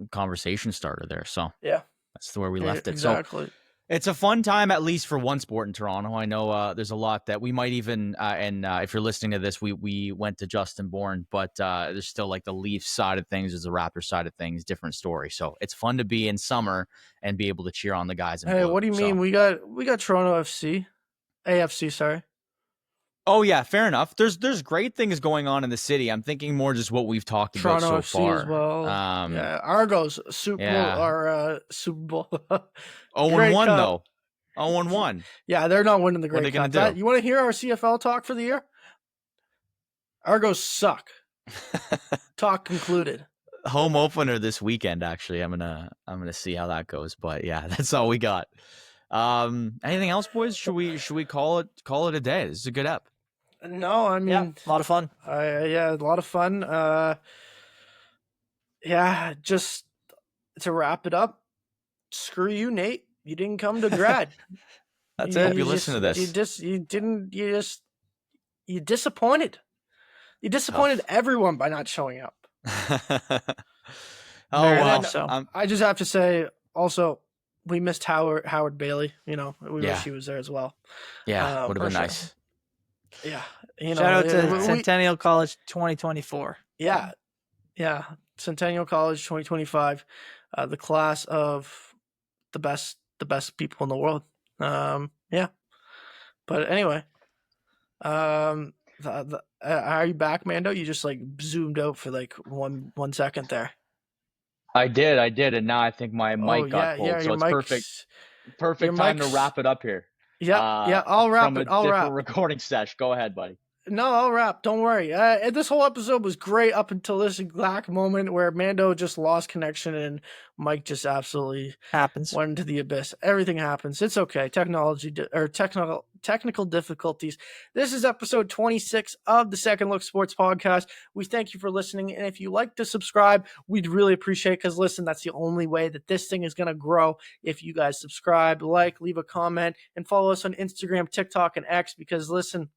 conversation starter there. So that's where we left it. Exactly. So it's a fun time, at least for one sport in Toronto. I know there's a lot that we might even, if you're listening to this, we went to Justin Bourne, but there's still like the Leafs side of things, there's the Raptors side of things, different story. So it's fun to be in summer and be able to cheer on the guys. Hey, what do you mean? We got Toronto AFC, sorry. Oh yeah, fair enough. There's great things going on in the city. I'm thinking more just what we've talked about so far. As well. Argos Super Bowl. 0-1 though. 0-1. Yeah, they're not winning the Grey Cup. What are they gonna do? You want to hear our CFL talk for the year? Argos suck. Talk concluded. Home opener this weekend. Actually, I'm gonna see how that goes. But yeah, that's all we got. Anything else, boys? Should we call it a day? This is a good ep. No, I mean a lot of fun. A lot of fun. Just to wrap it up. Screw you, Nate. You didn't come to grad. That's it. You listen to this. You disappointed. You disappointed everyone by not showing up. I just have to say also, we missed Howard Bailey. We wish he was there as well. Yeah, would have been nice. Yeah. Shout out to Centennial College 2024. Yeah. Centennial College 2025. The class of the best people in the world. But anyway, are you back, Mando? You just like zoomed out for like one second there. I did, and now I think my mic got pulled, so it's perfect time to wrap it up here. I'll wrap it. I'll wrap. Recording sesh. Go ahead, buddy. No, I'll wrap. Don't worry. This whole episode was great up until this exact moment where Mando just lost connection and Mike just absolutely went into the abyss. Everything happens. It's okay. Technical difficulties. This is episode 26 of the Second Look Sports Podcast. We thank you for listening, and if you like to subscribe, we'd really appreciate it because, listen, that's the only way that this thing is going to grow. If you guys subscribe, leave a comment, and follow us on Instagram, TikTok, and X because, listen,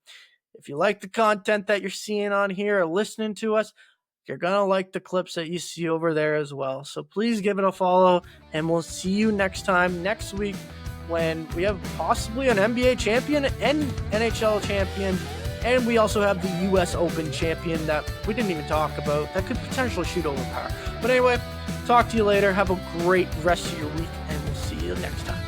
if you like the content that you're seeing on here or listening to us, you're going to like the clips that you see over there as well. So please give it a follow, and we'll see you next week when we have possibly an NBA champion and NHL champion, and we also have the U.S. Open champion that we didn't even talk about that could potentially shoot over power. But anyway, talk to you later. Have a great rest of your week, and we'll see you next time.